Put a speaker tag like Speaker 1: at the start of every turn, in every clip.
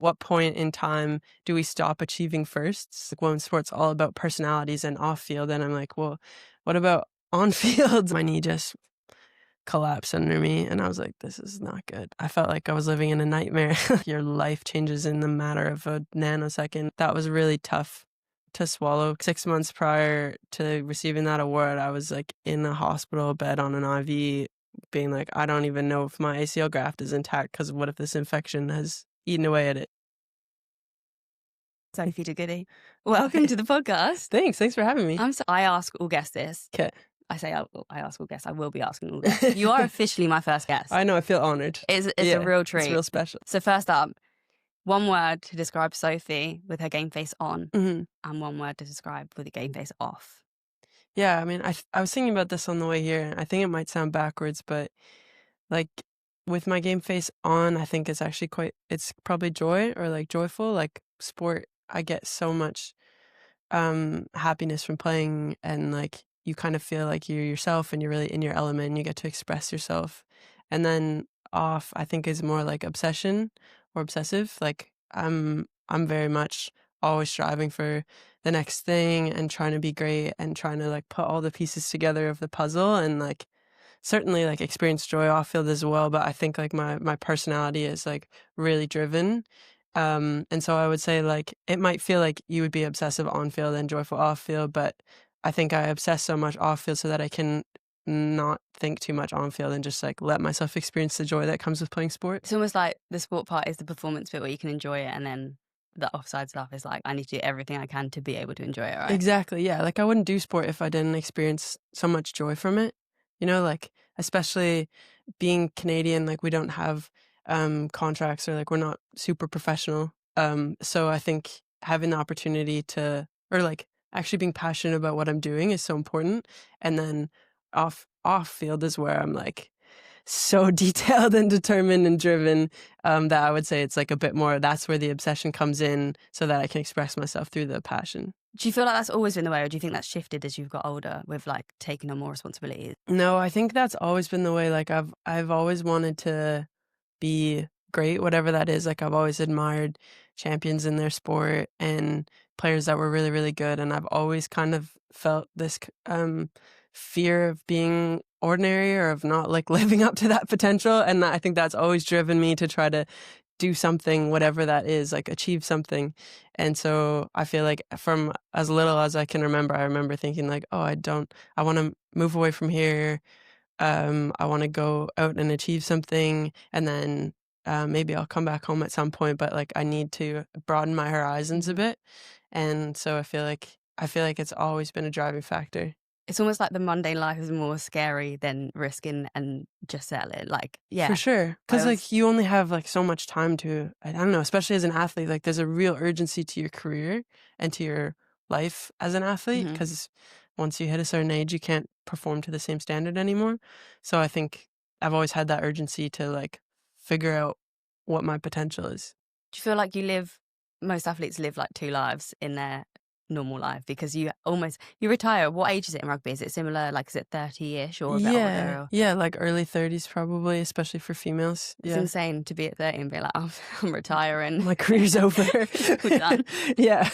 Speaker 1: what point in time do we stop achieving first? It's like, well, in sports, all about personalities and off field. And I'm like, well, what about on field? My knee just collapsed under me, and I was like, this is not good. I felt like I was living in a nightmare. Your life changes in the matter of a nanosecond. That was really tough to swallow. 6 months prior to receiving that award, I was like in a hospital bed on an IV, being like, I don't even know if my ACL graft is intact, because what if this infection has eaten away at it?
Speaker 2: Sophie de Goede. Welcome to the podcast.
Speaker 1: Thanks for having me.
Speaker 2: I ask all guests this.
Speaker 1: Okay.
Speaker 2: I say I ask all guests. I will be asking all guests. You are officially my first guest.
Speaker 1: I know, I feel honored.
Speaker 2: It's a real treat.
Speaker 1: It's real special.
Speaker 2: So first up, one word to describe Sophie with her game face on,
Speaker 1: Mm-hmm.
Speaker 2: and one word to describe with the game face off.
Speaker 1: Yeah, I mean, I was thinking about this on the way here. I think it might sound backwards, but like with my game face on, I think it's actually it's probably joy, or like joyful. Like sport, I get so much happiness from playing, and like you kind of feel like you're yourself and you're really in your element and you get to express yourself. And then off, I think, is more like obsession or obsessive. Like I'm very much always striving for the next thing and trying to be great and trying to like put all the pieces together of the puzzle, and like certainly like experience joy off field as well. But I think like my personality is like really driven. And so I would say like it might feel like you would be obsessive on field and joyful off field, but I think I obsess so much off field so that I can not think too much on field and just like let myself experience the joy that comes with playing sport.
Speaker 2: It's almost like the sport part is the performance bit where you can enjoy it, and then the offside stuff is like, I need to do everything I can to be able to enjoy it, right?
Speaker 1: Exactly, yeah. Like I wouldn't do sport if I didn't experience so much joy from it. You know, like especially being Canadian, like we don't have contracts, or like we're not super professional. So I think having the opportunity to, or like actually being passionate about what I'm doing is so important. And then off field is where I'm like so detailed and determined and driven, that I would say it's like a bit more, that's where the obsession comes in, so that I can express myself through the passion.
Speaker 2: Do you feel like that's always been the way, or do you think that's shifted as you've got older with like taking on more responsibilities?
Speaker 1: No, I think that's always been the way. Like I've always wanted to be great, whatever that is. Like I've always admired champions in their sport and players that were really, really good. And I've always kind of felt this fear of being ordinary, or of not like living up to that potential. And I think that's always driven me to try to do something, whatever that is, like achieve something. And so I feel like from as little as I can remember, I remember thinking like, oh, I want to move away from here. I want to go out and achieve something, and then maybe I'll come back home at some point, but like I need to broaden my horizons a bit. And so I feel like it's always been a driving factor.
Speaker 2: It's almost like the mundane life is more scary than risking and just settling. Like, yeah.
Speaker 1: For sure. Because
Speaker 2: I was-
Speaker 1: like you only have like so much time to, I don't know, especially as an athlete, like there's a real urgency to your career and to your life as an athlete,
Speaker 2: Mhm.
Speaker 1: because once you hit a certain age, you can't perform to the same standard anymore. So I think I've always had that urgency to like figure out what my potential is.
Speaker 2: Do you feel like most athletes live like two lives in their normal life, because you retire? What age is it in rugby? Is it similar? Like, is it 30-ish or a bit older? Or?
Speaker 1: Yeah, like early 30s probably, especially for females.
Speaker 2: It's insane to be at 30 and be like, I'm retiring.
Speaker 1: My career's over.
Speaker 2: We're done.
Speaker 1: Yeah.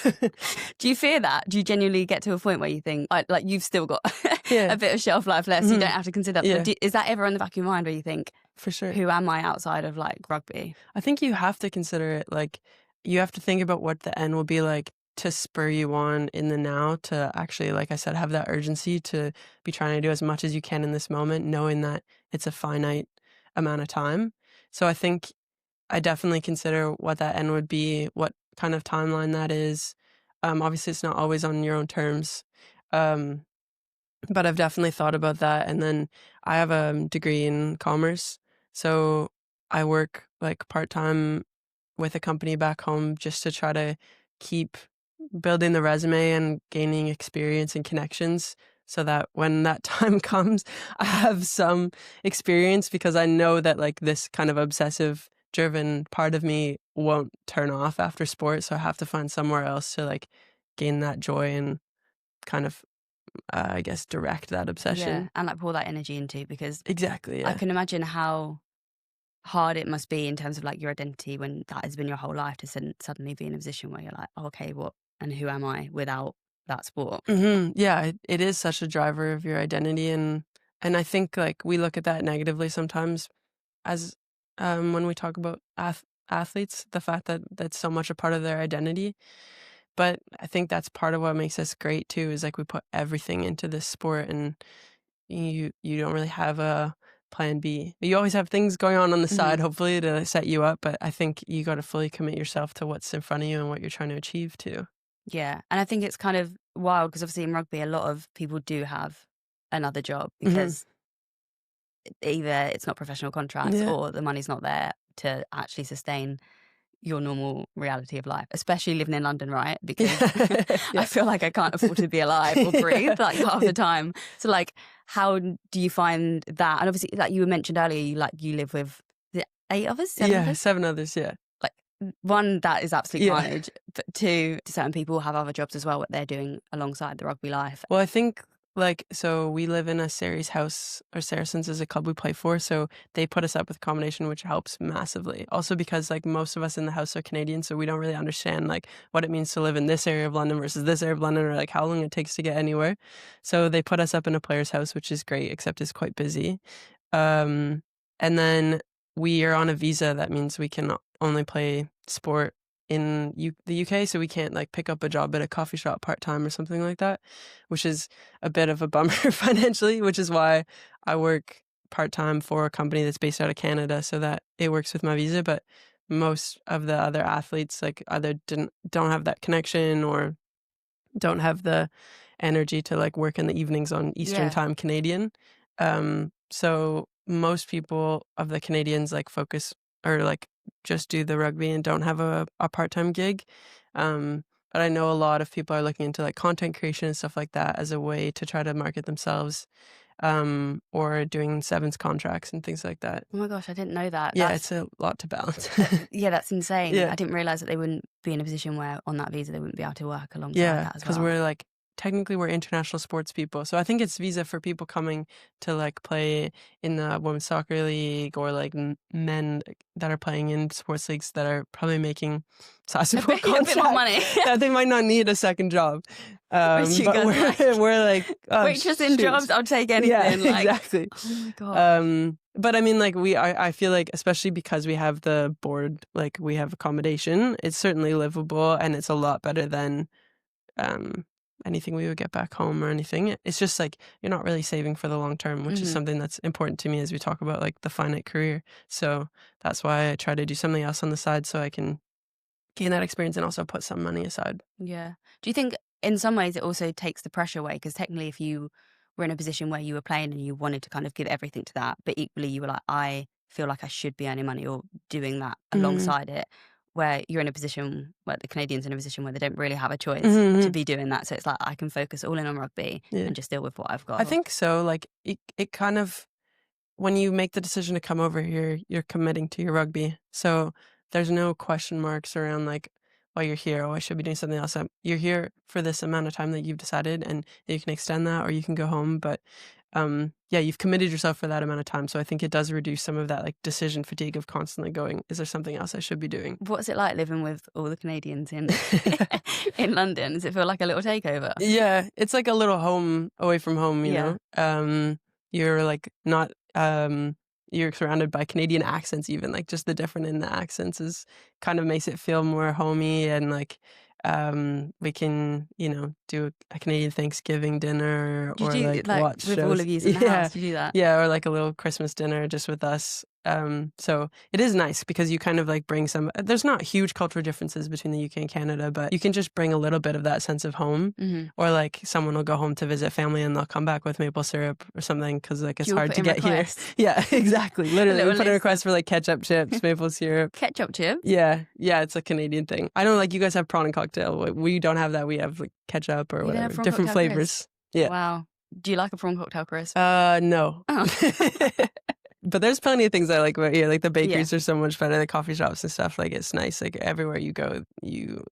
Speaker 2: Do you fear that? Do you genuinely get to a point where you think, like you've still got
Speaker 1: Yeah.
Speaker 2: a bit of shelf life left, so you don't have to consider that?
Speaker 1: Yeah.
Speaker 2: Is that ever in the back of your mind where you think,
Speaker 1: For sure.
Speaker 2: who am I outside of like rugby?
Speaker 1: I think you have to consider it. Like you have to think about what the end will be like, to spur you on in the now, to actually, like I said, have that urgency to be trying to do as much as you can in this moment, knowing that it's a finite amount of time. So I think I definitely consider what that end would be, what kind of timeline that is. Obviously, it's not always on your own terms, but I've definitely thought about that. And then I have a degree in commerce, so I work like part-time with a company back home just to try to keep building the resume and gaining experience and connections, so that when that time comes, I have some experience, because I know that like this kind of obsessive driven part of me won't turn off after sport. So I have to find somewhere else to like gain that joy and kind of, I guess, direct that obsession.
Speaker 2: Yeah, and like pour that energy into, because
Speaker 1: Exactly. Yeah.
Speaker 2: I can imagine how hard it must be in terms of like your identity when that has been your whole life to suddenly be in a position where you're like, oh, okay, what and who am I without that sport?
Speaker 1: Yeah, it is such a driver of your identity, and I think like we look at that negatively sometimes as when we talk about athletes, the fact that that's so much a part of their identity. But I think that's part of what makes us great too, is like we put everything into this sport, and you don't really have a plan B. You always have things going on the side,
Speaker 2: Hmm.
Speaker 1: hopefully, to set you up, but I think you got to fully commit yourself to what's in front of you and what you're trying to achieve too.
Speaker 2: Yeah. And I think it's kind of wild because obviously in rugby, a lot of people do have another job
Speaker 1: Mhm.
Speaker 2: because either it's not professional contracts
Speaker 1: Yeah.
Speaker 2: or the money's not there to actually sustain your normal reality of life, especially living in London, right? Because
Speaker 1: Yeah.
Speaker 2: I
Speaker 1: Yeah.
Speaker 2: feel like I can't afford to be alive or breathe like half the time. So like, how do you find that? And obviously, like you mentioned earlier, you live with the 8 others, 7 others.
Speaker 1: 7 others, yeah.
Speaker 2: Like one, that is absolute
Speaker 1: Yeah.
Speaker 2: carnage. But two, certain people have other jobs as well, what they're doing alongside the rugby life.
Speaker 1: Well, I think like so we live in a Sarries house, or Saracens is a club we play for, so they put us up with accommodation, which helps massively. Also because like most of us in the house are Canadian, so we don't really understand like what it means to live in this area of London versus this area of London, or like how long it takes to get anywhere. So they put us up in a player's house, which is great, except it's quite busy. Um, and then we are on a visa that means we can only play sport in the UK, so we can't like pick up a job at a coffee shop part-time or something like that, which is a bit of a bummer financially, which is why I work part-time for a company that's based out of Canada so that it works with my visa. But most of the other athletes like either don't have that connection or don't have the energy to like work in the evenings on Eastern
Speaker 2: Yeah.
Speaker 1: time Canadian. So most people of the Canadians like focus or like just do the rugby and don't have a part-time gig. But I know a lot of people are looking into like content creation and stuff like that as a way to try to market themselves, or doing sevens contracts and things like that.
Speaker 2: Oh my gosh, I didn't know that.
Speaker 1: Yeah, it's a lot to balance.
Speaker 2: Yeah, that's insane.
Speaker 1: Yeah.
Speaker 2: I didn't realize that they wouldn't be in a position where on that visa they wouldn't be able to work alongside
Speaker 1: Yeah,
Speaker 2: that as
Speaker 1: because
Speaker 2: well.
Speaker 1: we're like technically we're international sports people. So I think it's visa for people coming to like play in the women's soccer league, or like men that are playing in sports leagues that are probably making sizable
Speaker 2: A bit more money.
Speaker 1: contracts that they might not need a second job.
Speaker 2: Which you
Speaker 1: But
Speaker 2: guys are like,
Speaker 1: we're like, oh,
Speaker 2: waitressing
Speaker 1: shoot.
Speaker 2: jobs, I'll take anything.
Speaker 1: Yeah,
Speaker 2: Like,
Speaker 1: exactly.
Speaker 2: oh my god.
Speaker 1: But I mean, like I feel like especially because we have the board, like we have accommodation, it's certainly livable and it's a lot better than um, anything we would get back home or anything. It's just like you're not really saving for the long term, which is something that's important to me as we talk about like the finite career. So that's why I try to do something else on the side so I can gain that experience and also put some money aside.
Speaker 2: Yeah. Do you think in some ways it also takes the pressure away? Because technically, if you were in a position where you were playing and you wanted to kind of give everything to that, but equally you were like, I feel like I should be earning money or doing that
Speaker 1: Mm-hmm.
Speaker 2: alongside it, where you're in a position where the Canadians are in a position where they don't really have a choice to
Speaker 1: Mm-hmm.
Speaker 2: be doing that. So it's like I can focus all in on rugby
Speaker 1: Yeah,
Speaker 2: and just deal with what I've
Speaker 1: I
Speaker 2: got.
Speaker 1: think so. Like it kind of when you make the decision to come over here, you're committing to your rugby. So there's no question marks around like, while you're here, oh, I should be doing something else. You're here for this amount of time that you've decided, and you can extend that or you can go home. But yeah, you've committed yourself for that amount of time. So I think it does reduce some of that like decision fatigue of constantly going, is there something else I should be doing?
Speaker 2: What's it like living with all the Canadians in in London? Does it feel like a little takeover?
Speaker 1: Yeah, it's like a little home away from home, you
Speaker 2: Yeah.
Speaker 1: know? You're like not you're surrounded by Canadian accents even, like just the different in the accents is kind of makes it feel more homey, and like we can, you know, do a Canadian Thanksgiving dinner
Speaker 2: Do you
Speaker 1: or
Speaker 2: do
Speaker 1: like
Speaker 2: like
Speaker 1: watch
Speaker 2: with all
Speaker 1: shows.
Speaker 2: of you in the
Speaker 1: Yeah.
Speaker 2: house? Do you do that?
Speaker 1: Yeah, or like a little Christmas dinner just with us. So it is nice because you kind of like bring some, there's not huge cultural differences between the UK and Canada, but you can just bring a little bit of that sense of home.
Speaker 2: Mm-hmm.
Speaker 1: Or like someone will go home to visit family and they'll come back with maple syrup or something because like it's
Speaker 2: Do you all
Speaker 1: hard
Speaker 2: put
Speaker 1: to
Speaker 2: in
Speaker 1: get
Speaker 2: requests?
Speaker 1: here. Yeah, exactly. Literally, we
Speaker 2: little
Speaker 1: put a
Speaker 2: list
Speaker 1: request for like ketchup chips, maple syrup.
Speaker 2: Ketchup chips?
Speaker 1: Yeah, it's a Canadian thing. I know like you guys have prawn and cocktail. We don't have that. We have like ketchup or
Speaker 2: You don't have
Speaker 1: whatever,
Speaker 2: prawn
Speaker 1: different
Speaker 2: cocktail
Speaker 1: flavors.
Speaker 2: crisp?
Speaker 1: Yeah.
Speaker 2: Wow. Do you like a prawn cocktail crisp?
Speaker 1: No.
Speaker 2: Oh.
Speaker 1: But there's plenty of things I like about here. Like the
Speaker 2: Yeah.
Speaker 1: bakeries are so much better. The coffee shops and stuff. Like it's nice. Like everywhere you go, you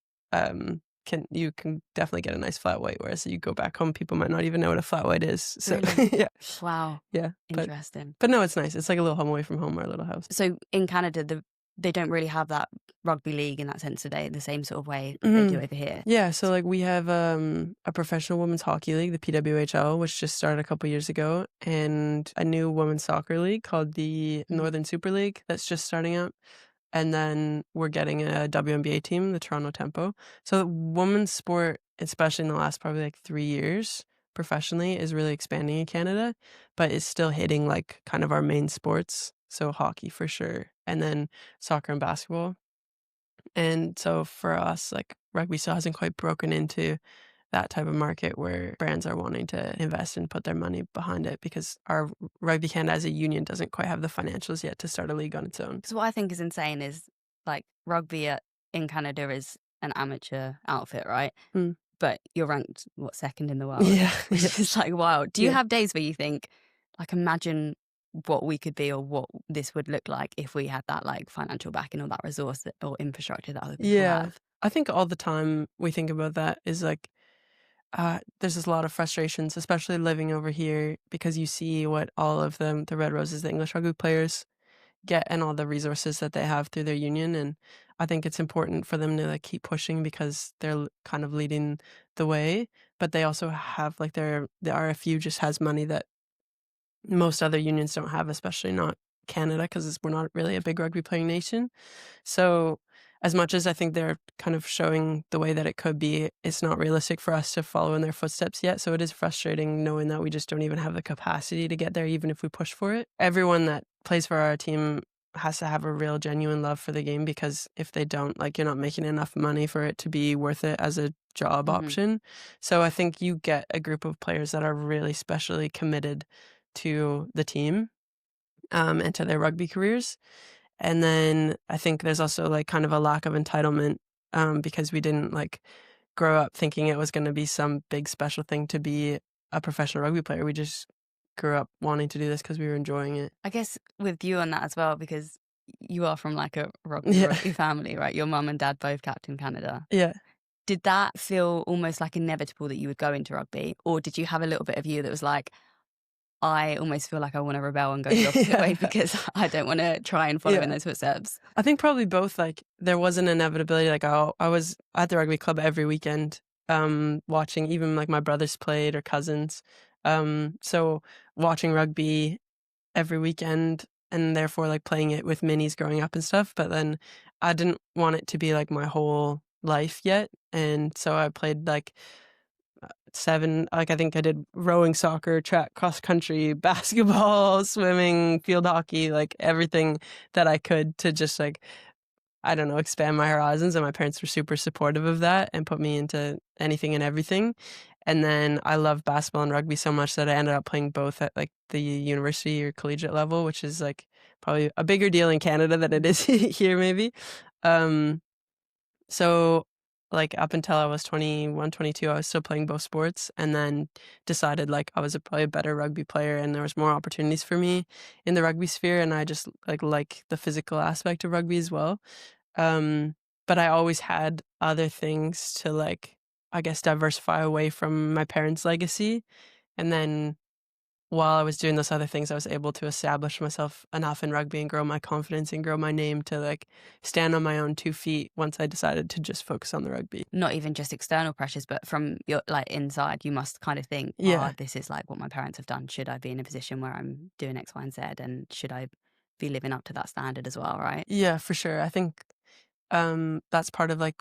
Speaker 1: you can definitely get a nice flat white, whereas you go back home, people might not even know what a flat white is. So
Speaker 2: Really?
Speaker 1: yeah,
Speaker 2: Wow.
Speaker 1: yeah.
Speaker 2: Interesting.
Speaker 1: But no, it's nice. It's like a little home away from home, our little house.
Speaker 2: So in Canada, they don't really have that rugby league in that sense today, the same sort of way that they do
Speaker 1: Mhm.
Speaker 2: over here.
Speaker 1: Yeah, so like we have a professional women's hockey league, the PWHL, which just started a couple years ago, and a new women's soccer league called the
Speaker 2: Mm.
Speaker 1: Northern Super League that's just starting up. And then we're getting a WNBA team, the Toronto Tempo. So the women's sport, especially in the last probably like 3 years, professionally, is really expanding in Canada, but it's still hitting like kind of our main sports. So hockey for sure, and then soccer and basketball. And so for us, like rugby still hasn't quite broken into that type of market where brands are wanting to invest and put their money behind it because our Rugby Canada as a union doesn't quite have the financials yet to start a league on its own.
Speaker 2: Because what I think is insane is like rugby in Canada is an amateur outfit, right?
Speaker 1: Mm.
Speaker 2: But you're ranked, what, second in the world,
Speaker 1: Yeah, yeah,
Speaker 2: which is like wild. Do you
Speaker 1: yeah.
Speaker 2: have days where you think, like, imagine what we could be or what this would look like if we had that like financial backing or that resource or infrastructure that other people
Speaker 1: Yeah.
Speaker 2: have?
Speaker 1: I think all the time we think about that is like, there's just a lot of frustrations, especially living over here because you see what all of them, the Red Roses, the English rugby players, get and all the resources that they have through their union. And I think it's important for them to like keep pushing because they're kind of leading the way. But they also have like the RFU just has money that most other unions don't have, especially not Canada, because we're not really a big rugby playing nation. So as much as I think they're kind of showing the way that it could be, it's not realistic for us to follow in their footsteps yet. So it is frustrating knowing that we just don't even have the capacity to get there, even if we push for it. Everyone that plays for our team has to have a real genuine love for the game, because if they don't, like, you're not making enough money for it to be worth it as a job
Speaker 2: Mhm.
Speaker 1: option. So I think you get a group of players that are really specially committed to the team, and to their rugby careers. And then I think there's also like kind of a lack of entitlement, because we didn't like grow up thinking it was going to be some big special thing to be a professional rugby player. We just grew up wanting to do this because we were enjoying it.
Speaker 2: I guess with you on that as well, because you are from like a
Speaker 1: Yeah.
Speaker 2: rugby family, right? Your mum and dad both captain Canada.
Speaker 1: Yeah.
Speaker 2: Did that feel almost like inevitable that you would go into rugby? Or did you have a little bit of you that was like, I almost feel like I want to rebel and go the opposite way
Speaker 1: Yeah.
Speaker 2: because I don't want to try and follow in
Speaker 1: Yeah.
Speaker 2: those footsteps?
Speaker 1: I think probably both. Like there was an inevitability. Like I was at the rugby club every weekend, watching even like my brothers played or cousins. So watching rugby every weekend and therefore like playing it with minis growing up and stuff. But then I didn't want it to be like my whole life yet. And so I played like seven, like I think I did rowing, soccer, track, cross country, basketball, swimming, field hockey, like everything that I could to just like, I don't know, expand my horizons. And my parents were super supportive of that and put me into anything and everything. And then I love basketball and rugby so much that I ended up playing both at like the university or collegiate level, which is like probably a bigger deal in Canada than it is here, maybe. Um, so like up until I was 21, 22, I was still playing both sports, and then decided like I was probably a better rugby player and there was more opportunities for me in the rugby sphere. And I just like the physical aspect of rugby as well. Um, but I always had other things to like, I guess, diversify away from my parents' legacy. And then while I was doing those other things, I was able to establish myself enough in rugby and grow my confidence and grow my name to like stand on my own 2 feet once I decided to just focus on the rugby.
Speaker 2: Not even just external pressures, but from your like inside, you must kind of think, oh,
Speaker 1: Yeah.
Speaker 2: this is like what my parents have done. Should I be in a position where I'm doing X, Y, and Z? And should I be living up to that standard as well, right?
Speaker 1: Yeah, for sure. I think that's part of like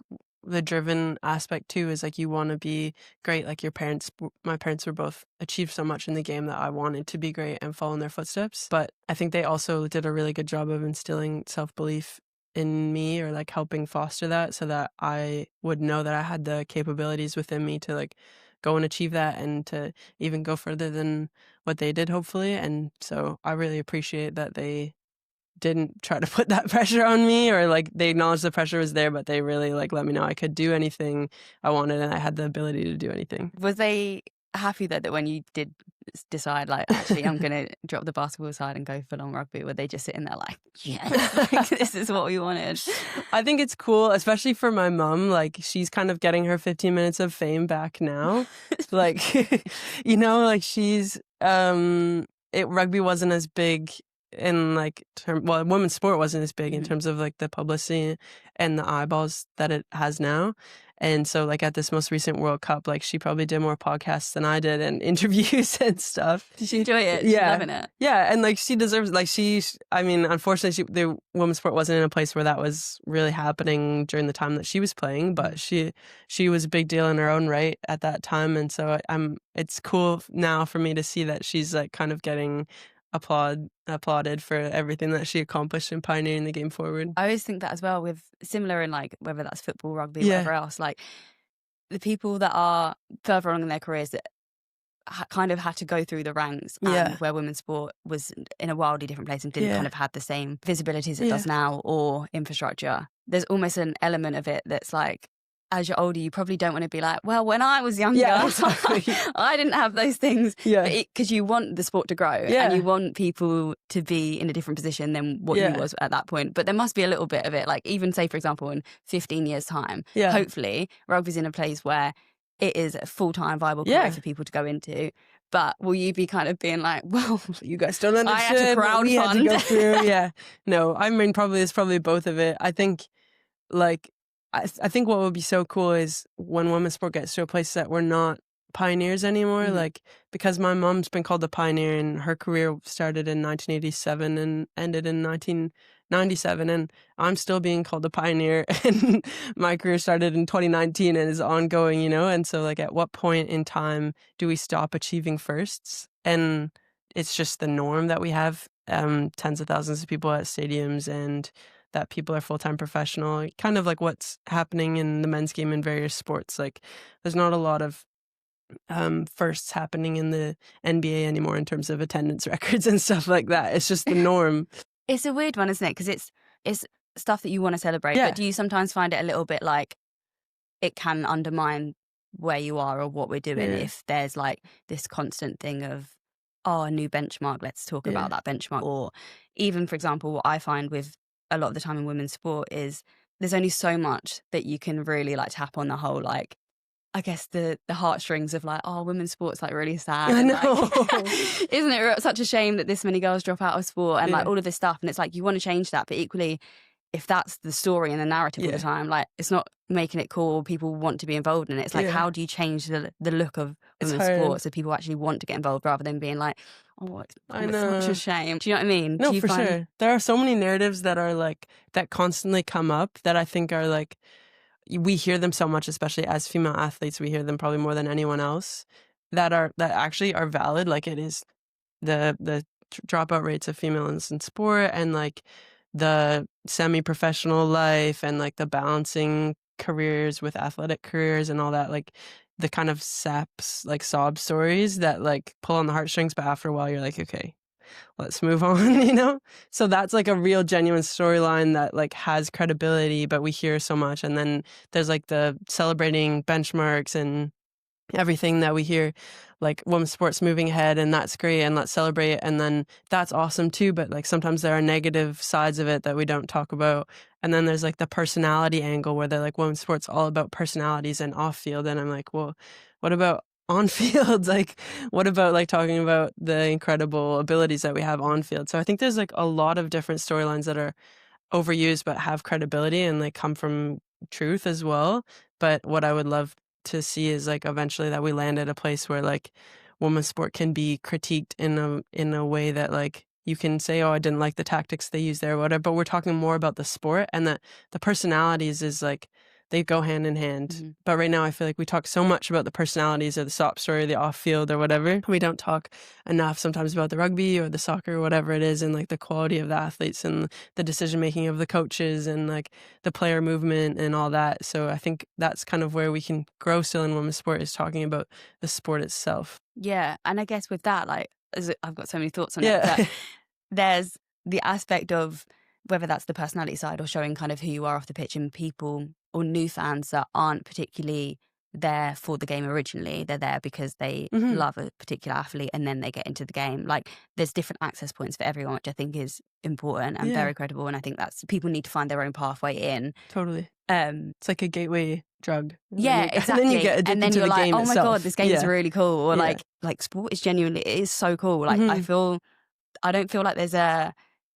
Speaker 1: the driven aspect too, is like you want to be great like your parents. My parents were both achieved so much in the game that I wanted to be great and follow in their footsteps, but I think they also did a really good job of instilling self-belief in me, or like helping foster that so that I would know that I had the capabilities within me to like go and achieve that and to even go further than what they did, hopefully. And so I really appreciate that they didn't try to put that pressure on me, or like they acknowledged the pressure was there, but they really like let me know I could do anything I wanted and I had the ability to do anything.
Speaker 2: Was they happy though that when you did decide, like, actually, I'm going to drop the basketball aside and go full on rugby, were they just sitting there like, yes, like, this is what we wanted?
Speaker 1: I think it's cool, especially for my mom. Like, she's kind of getting her 15 minutes of fame back now. Like, like she's, rugby wasn't as big in like women's sport wasn't as big in terms of like the publicity and the eyeballs that it has now. And so like at this most recent World Cup, like she probably did more podcasts than I did and interviews and stuff.
Speaker 2: Did she enjoy it?
Speaker 1: Yeah.
Speaker 2: She's loving it.
Speaker 1: Yeah. And like she deserves, like unfortunately the women's sport wasn't in a place where that was really happening during the time that she was playing, but she was a big deal in her own right at that time. And so it's cool now for me to see that she's like kind of getting applauded for everything that she accomplished in pioneering the game forward.
Speaker 2: I always think that as well, with similar in like whether that's football, rugby, whatever else, like the people that are further along in their careers that kind of had to go through the ranks, where women's sport was in a wildly different place and didn't kind of have the same visibility as it does now or infrastructure. There's almost an element of it that's like, as you're older, you probably don't want to be like, well, when I was younger, I didn't have those things. Because you want the sport to grow and you want people to be in a different position than what you was at that point. But there must be a little bit of it, like even say, for example, in 15 years' time, hopefully rugby's in a place where it is a full-time viable career for people to go into. But will you be kind of being like, well,
Speaker 1: you guys don't understand.
Speaker 2: I had to crowdfund.
Speaker 1: To go through. No, I mean, it's probably both of it. I think like, I think what would be so cool is when women's sport gets to a place that we're not pioneers anymore. Like, because my mom's been called a pioneer and her career started in 1987 and ended in 1997, and I'm still being called a pioneer and my career started in 2019 and is ongoing, and so like at what point in time do we stop achieving firsts? And it's just the norm that we have tens of thousands of people at stadiums and that people are full-time professional, kind of like what's happening in the men's game in various sports. Like there's not a lot of firsts happening in the NBA anymore in terms of attendance records and stuff like that. It's just the norm.
Speaker 2: It's a weird one, isn't it? Because it's stuff that you want to celebrate, but do you sometimes find it a little bit like it can undermine where you are or what we're doing if there's like this constant thing of, a new benchmark, let's talk about that benchmark? Or even, for example, what I find with a lot of the time in women's sport is there's only so much that you can really like tap on the whole, like, I guess the heartstrings of like, women's sport's like really sad.
Speaker 1: I know.
Speaker 2: Like, isn't it such a shame that this many girls drop out of sport and like all of this stuff? And it's like, you want to change that. But equally, if that's the story and the narrative all the time, like it's not making it cool. People want to be involved in it. It's like, how do you change the look of women's sport so people actually want to get involved rather than being like, it's such a shame. Do you know what I mean?
Speaker 1: No, for sure. There are so many narratives that are like, that constantly come up that I think are like, we hear them so much, especially as female athletes, we hear them probably more than anyone else, that actually are valid. Like it is the dropout rates of females in sport and like the semi-professional life and like the balancing careers with athletic careers and all that, like the kind of sob stories that like pull on the heartstrings, but after a while you're like, okay, let's move on, So that's like a real genuine storyline that like has credibility, but we hear so much. And then there's like the celebrating benchmarks and everything that we hear, like women's sports moving ahead and that's great and let's celebrate. And then that's awesome too. But like sometimes there are negative sides of it that we don't talk about. And then there's like the personality angle where they're like, women's sports all about personalities and off field. And I'm like, well, what about on field? Like, what about like talking about the incredible abilities that we have on field? So I think there's like a lot of different storylines that are overused but have credibility and like come from truth as well. But what I would love to see is like eventually that we land at a place where like women's sport can be critiqued in a way that like you can say, I didn't like the tactics they use there or whatever, but we're talking more about the sport and that the personalities is like they go hand in hand. But right now I feel like we talk so much about the personalities or the sob story, the off field or whatever. We don't talk enough sometimes about the rugby or the soccer or whatever it is, and like the quality of the athletes and the decision making of the coaches and like the player movement and all that. So I think that's kind of where we can grow still in women's sport, is talking about the sport itself.
Speaker 2: Yeah. And I guess with that, like, I've got so many thoughts on it, but there's the aspect of whether that's the personality side or showing kind of who you are off the pitch and people or new fans that aren't particularly there for the game originally. They're there because they
Speaker 1: Mhm.
Speaker 2: love a particular athlete and then they get into the game. Like there's different access points for everyone, which I think is important and
Speaker 1: Yeah,
Speaker 2: very credible. And I think that's people need to find their own pathway in.
Speaker 1: totally.
Speaker 2: Um,
Speaker 1: It's like a gateway drug, and then
Speaker 2: yeah,
Speaker 1: and then you
Speaker 2: exactly.
Speaker 1: get
Speaker 2: And
Speaker 1: addicted
Speaker 2: then
Speaker 1: to
Speaker 2: you're
Speaker 1: the
Speaker 2: like,
Speaker 1: game
Speaker 2: oh my God,
Speaker 1: itself.
Speaker 2: this game's
Speaker 1: Yeah,
Speaker 2: really cool. Or
Speaker 1: yeah.
Speaker 2: like sport is genuinely, it is so cool. Like
Speaker 1: Mhm.
Speaker 2: I don't feel like there's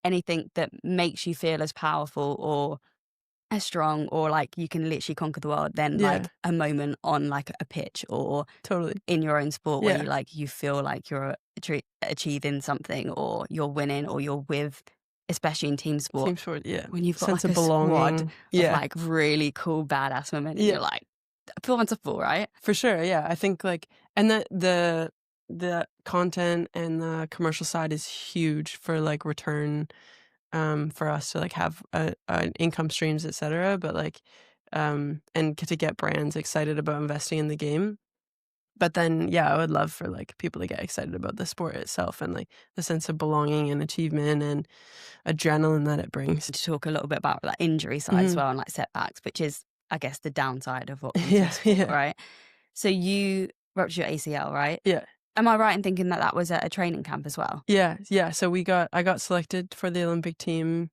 Speaker 2: anything that makes you feel as powerful or as strong or like you can literally conquer the world than
Speaker 1: Yeah,
Speaker 2: like a moment on like a pitch or
Speaker 1: totally.
Speaker 2: in your own sport where
Speaker 1: Yeah.
Speaker 2: you feel like you're achieving something or you're winning or you're with, especially in team sport,
Speaker 1: Team sport, yeah.
Speaker 2: when you've got
Speaker 1: Sense
Speaker 2: like
Speaker 1: of
Speaker 2: a squad
Speaker 1: belonging.
Speaker 2: of
Speaker 1: Yeah.
Speaker 2: like really cool badass women and
Speaker 1: Yeah,
Speaker 2: you're like, feel wonderful, right?
Speaker 1: for sure, yeah. I think, like, and the content and the commercial side is huge for, like, return, for us to, like, have a income streams, et cetera, but, like, and to get brands excited about investing in the game. But then, yeah, I would love for, like, people to get excited about the sport itself and, like, the sense of belonging and achievement and adrenaline that it brings.
Speaker 2: To talk a little bit about like injury side as
Speaker 1: Mhm.
Speaker 2: well and like setbacks, which is I guess the downside of what comes
Speaker 1: Yeah,
Speaker 2: with sport,
Speaker 1: yeah,
Speaker 2: right? So you ruptured your ACL, right?
Speaker 1: yeah.
Speaker 2: Am I right in thinking that that was at a training camp as well?
Speaker 1: Yeah, yeah, so I got selected for the Olympic team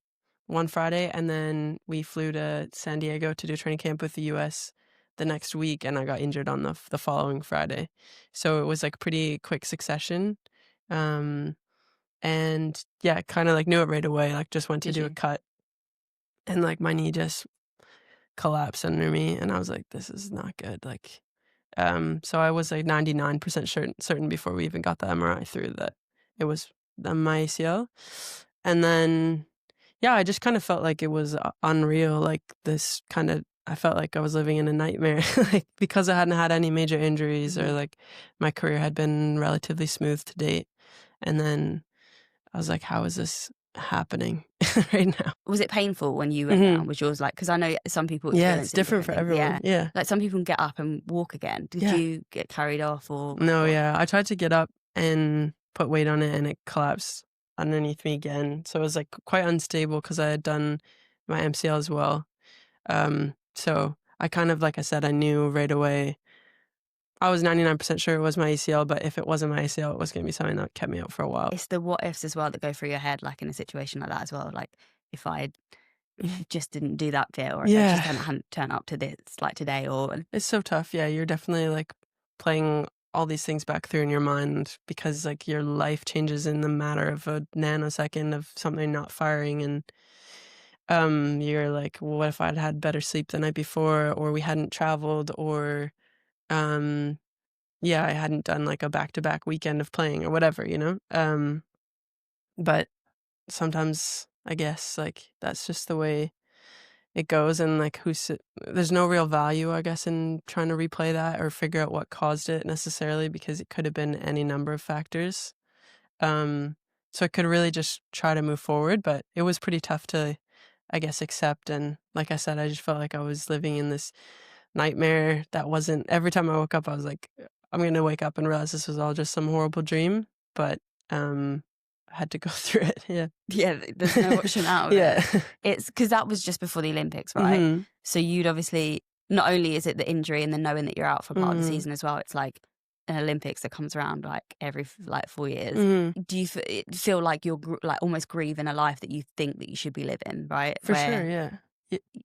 Speaker 1: one Friday, and then we flew to San Diego to do training camp with the US the next week, and I got injured on the following Friday. So it was, like, pretty quick succession, um, and, yeah, kinda, like, knew it right away, like, just went to
Speaker 2: Did
Speaker 1: do a
Speaker 2: you?
Speaker 1: cut, and, like, my knee just collapsed under me, and I was like, "This is not good," like, so I was, like, 99% certain before we even got the MRI through that it was my ACL, and then, yeah, I just kinda felt like it was, unreal, like, this kinda I felt like I was living in a nightmare, like, because I hadn't had any major injuries or,
Speaker 2: Mhm.
Speaker 1: like, my career had been relatively smooth to date, and then I was like, "How is this happening right now?"
Speaker 2: Was it painful when you went down?
Speaker 1: Mhm.
Speaker 2: Was yours like, because I know some people
Speaker 1: Yeah, it's
Speaker 2: experience it
Speaker 1: different for
Speaker 2: differently.
Speaker 1: everyone.
Speaker 2: Yeah.
Speaker 1: Yeah.
Speaker 2: Like some people can get up and walk again. Did
Speaker 1: Yeah.
Speaker 2: you get carried off or
Speaker 1: No,
Speaker 2: what?
Speaker 1: yeah, I tried to get up and put weight on it, and it collapsed underneath me again, so it was, like, quite unstable because I had done my MCL as well, so I kind of like I said, I knew right away I was 99% sure it was my ACL, but if it wasn't my ACL, it was gonna be something that kept me out for a while.
Speaker 2: It's the what ifs as well that go through your head, like in a situation like that as well. Like if I just didn't do that bit or if I just
Speaker 1: Yeah,
Speaker 2: hadn't turned up to this like today or
Speaker 1: it's so tough, yeah, you're definitely, like, playing all these things back through in your mind because, like, your life changes in the matter of a nanosecond of something not firing, and you're like, "Well, what if I'd had better sleep the night before, or we hadn't traveled, or, um, yeah, I hadn't done, like, a back-to-back weekend of playing," or whatever, you know? But sometimes, I guess, like, that's just the way it goes, and, like, there's no real value, I guess, in trying to replay that or figure out what caused it necessarily because it could have been any number of factors. Um, so I could really just try to move forward, but it was pretty tough to, I guess, accept. And like I said, I just felt like I was living in this nightmare that wasn't, every time I woke up, I was like, I'm going to wake up and realize this was all just some horrible dream. But I had to go through it. Yeah.
Speaker 2: yeah, there's no option out of it.
Speaker 1: Yeah.
Speaker 2: It's because that was just before the Olympics, right?
Speaker 1: hmm
Speaker 2: So you'd obviously not only is it the injury and then knowing that you're out for part of the
Speaker 1: hmm
Speaker 2: season as well. It's like an Olympics that comes around like every like 4 years.
Speaker 1: hmm
Speaker 2: Do you feel like you're like almost grieving a life that you think that you should be living, right?
Speaker 1: For sure.
Speaker 2: Where
Speaker 1: Yeah.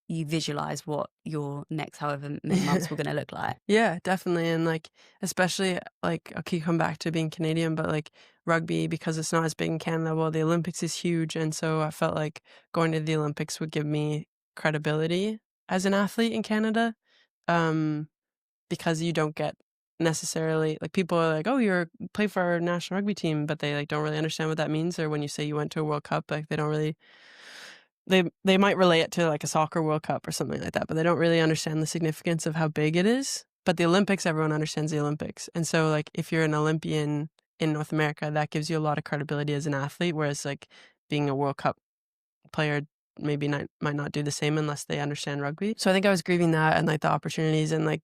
Speaker 2: you visualize what your next however many months were going to look like.
Speaker 1: Yeah, definitely, and, like, especially, like, I'll keep come back to being Canadian, but, like, rugby, because it's not as big in Canada, well, the Olympics is huge, and so I felt like going to the Olympics would give me credibility as an athlete in Canada, um, because you don't get necessarily like, people are like, "Oh, you're play for our national rugby team," but they, like, don't really understand what that means, or when you say you went to a World Cup, like, they don't really they might relate it to, like, a soccer World Cup or something like that, but they don't really understand the significance of how big it is. But the Olympics, everyone understands the Olympics, and so, like, if you're an Olympian in North America, that gives you a lot of credibility as an athlete, whereas, like, being a World Cup player maybe might not do the same unless they understand rugby. So I think I was grieving that and, like, the opportunities and, like,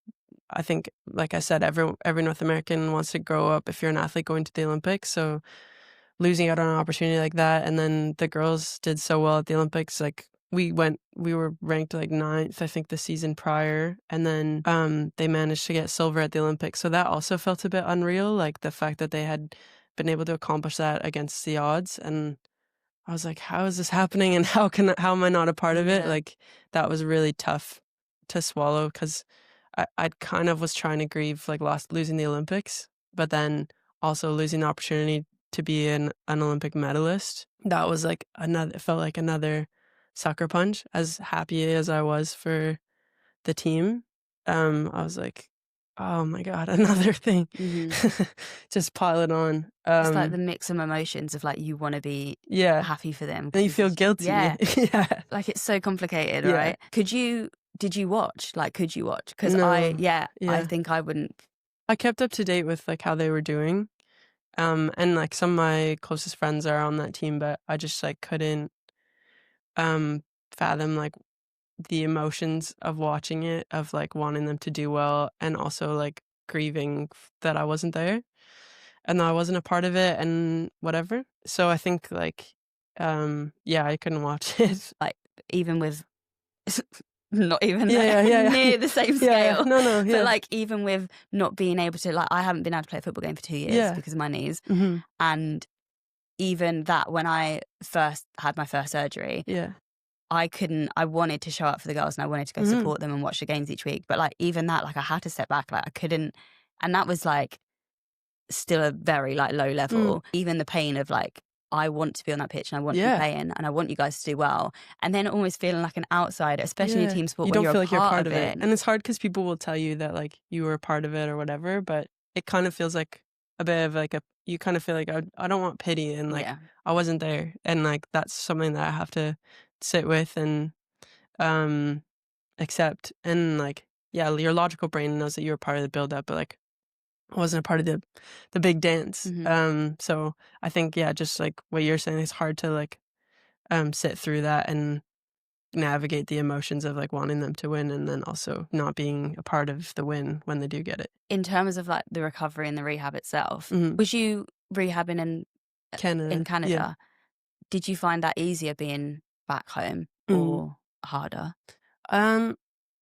Speaker 1: I think, like I said, every North American wants to grow up if you're an athlete going to the Olympics, so losing out on an opportunity like that, and then the girls did so well at the Olympics, like, we were ranked like ninth, I think, the season prior, and then they managed to get silver at the Olympics. So that also felt a bit unreal, like the fact that they had been able to accomplish that against the odds. And I was like, how is this happening, and how am I not a part of it?
Speaker 2: Yeah.
Speaker 1: Like, that was really tough to swallow, because I kind of was trying to grieve like losing the Olympics, but then also losing the opportunity to be an Olympic medalist. That was like it felt like another sucker punch. As happy as I was for the team, I was like, oh my God, another thing.
Speaker 2: Mhm.
Speaker 1: Just pile it on.
Speaker 2: It's like the mix of emotions of like you want to be
Speaker 1: Yeah.
Speaker 2: happy for them
Speaker 1: And
Speaker 2: because
Speaker 1: you feel guilty.
Speaker 2: yeah,
Speaker 1: Yeah.
Speaker 2: like it's so complicated,
Speaker 1: Yeah.
Speaker 2: right? Did you watch? Like, could you watch? Because
Speaker 1: No.
Speaker 2: I
Speaker 1: Yeah.
Speaker 2: think I wouldn't.
Speaker 1: I kept up to date with like how they were doing. And like some of my closest friends are on that team, but I just like couldn't um fathom like the emotions of watching it, of like wanting them to do well, and also like grieving that I wasn't there and that I wasn't a part of it and whatever. So I think like yeah, I couldn't watch it.
Speaker 2: Like, even with not even
Speaker 1: Yeah, yeah, yeah, yeah.
Speaker 2: near the same
Speaker 1: Yeah, yeah.
Speaker 2: scale,
Speaker 1: No, no,
Speaker 2: but
Speaker 1: yeah.
Speaker 2: like even with not being able to, like, I haven't been able to play a football game for 2 years
Speaker 1: Yeah.
Speaker 2: because of my knees,
Speaker 1: Mhm.
Speaker 2: and even that, when I first had my first surgery,
Speaker 1: Yeah.
Speaker 2: I wanted to show up for the girls and I wanted to go
Speaker 1: Mhm.
Speaker 2: support them and watch the games each week, but like even that, like I had to step back, like I couldn't, and that was like still a very like low
Speaker 1: Mm.
Speaker 2: level. Even the pain of like, I want to be on that pitch and I want to be
Speaker 1: Yeah.
Speaker 2: playing and I want you guys to do well. And then almost feeling like an outsider, especially in a
Speaker 1: Yeah.
Speaker 2: team sport
Speaker 1: You
Speaker 2: when
Speaker 1: don't
Speaker 2: you're a
Speaker 1: feel like you're
Speaker 2: part
Speaker 1: part
Speaker 2: of
Speaker 1: of it.
Speaker 2: it.
Speaker 1: And it's hard because people will tell you that like you were a part of it or whatever, but it kind of feels like a bit of like you kind of feel like I don't want pity, and like
Speaker 2: Yeah.
Speaker 1: I wasn't there. And like that's something that I have to sit with and um accept. And like, yeah, your logical brain knows that you were part of the build up, but like I wasn't a part of the big dance.
Speaker 2: Hmm.
Speaker 1: So I think, yeah, just like what you're saying, it's hard to like sit through that and navigate the emotions of like wanting them to win, and then also not being a part of the win when they do get it.
Speaker 2: In terms of like the recovery and the rehab itself,
Speaker 1: Mhm.
Speaker 2: was you rehabbing in
Speaker 1: Canada, yeah.
Speaker 2: Canada? Did you find that easier being back home
Speaker 1: Mhm.
Speaker 2: or harder?
Speaker 1: Um,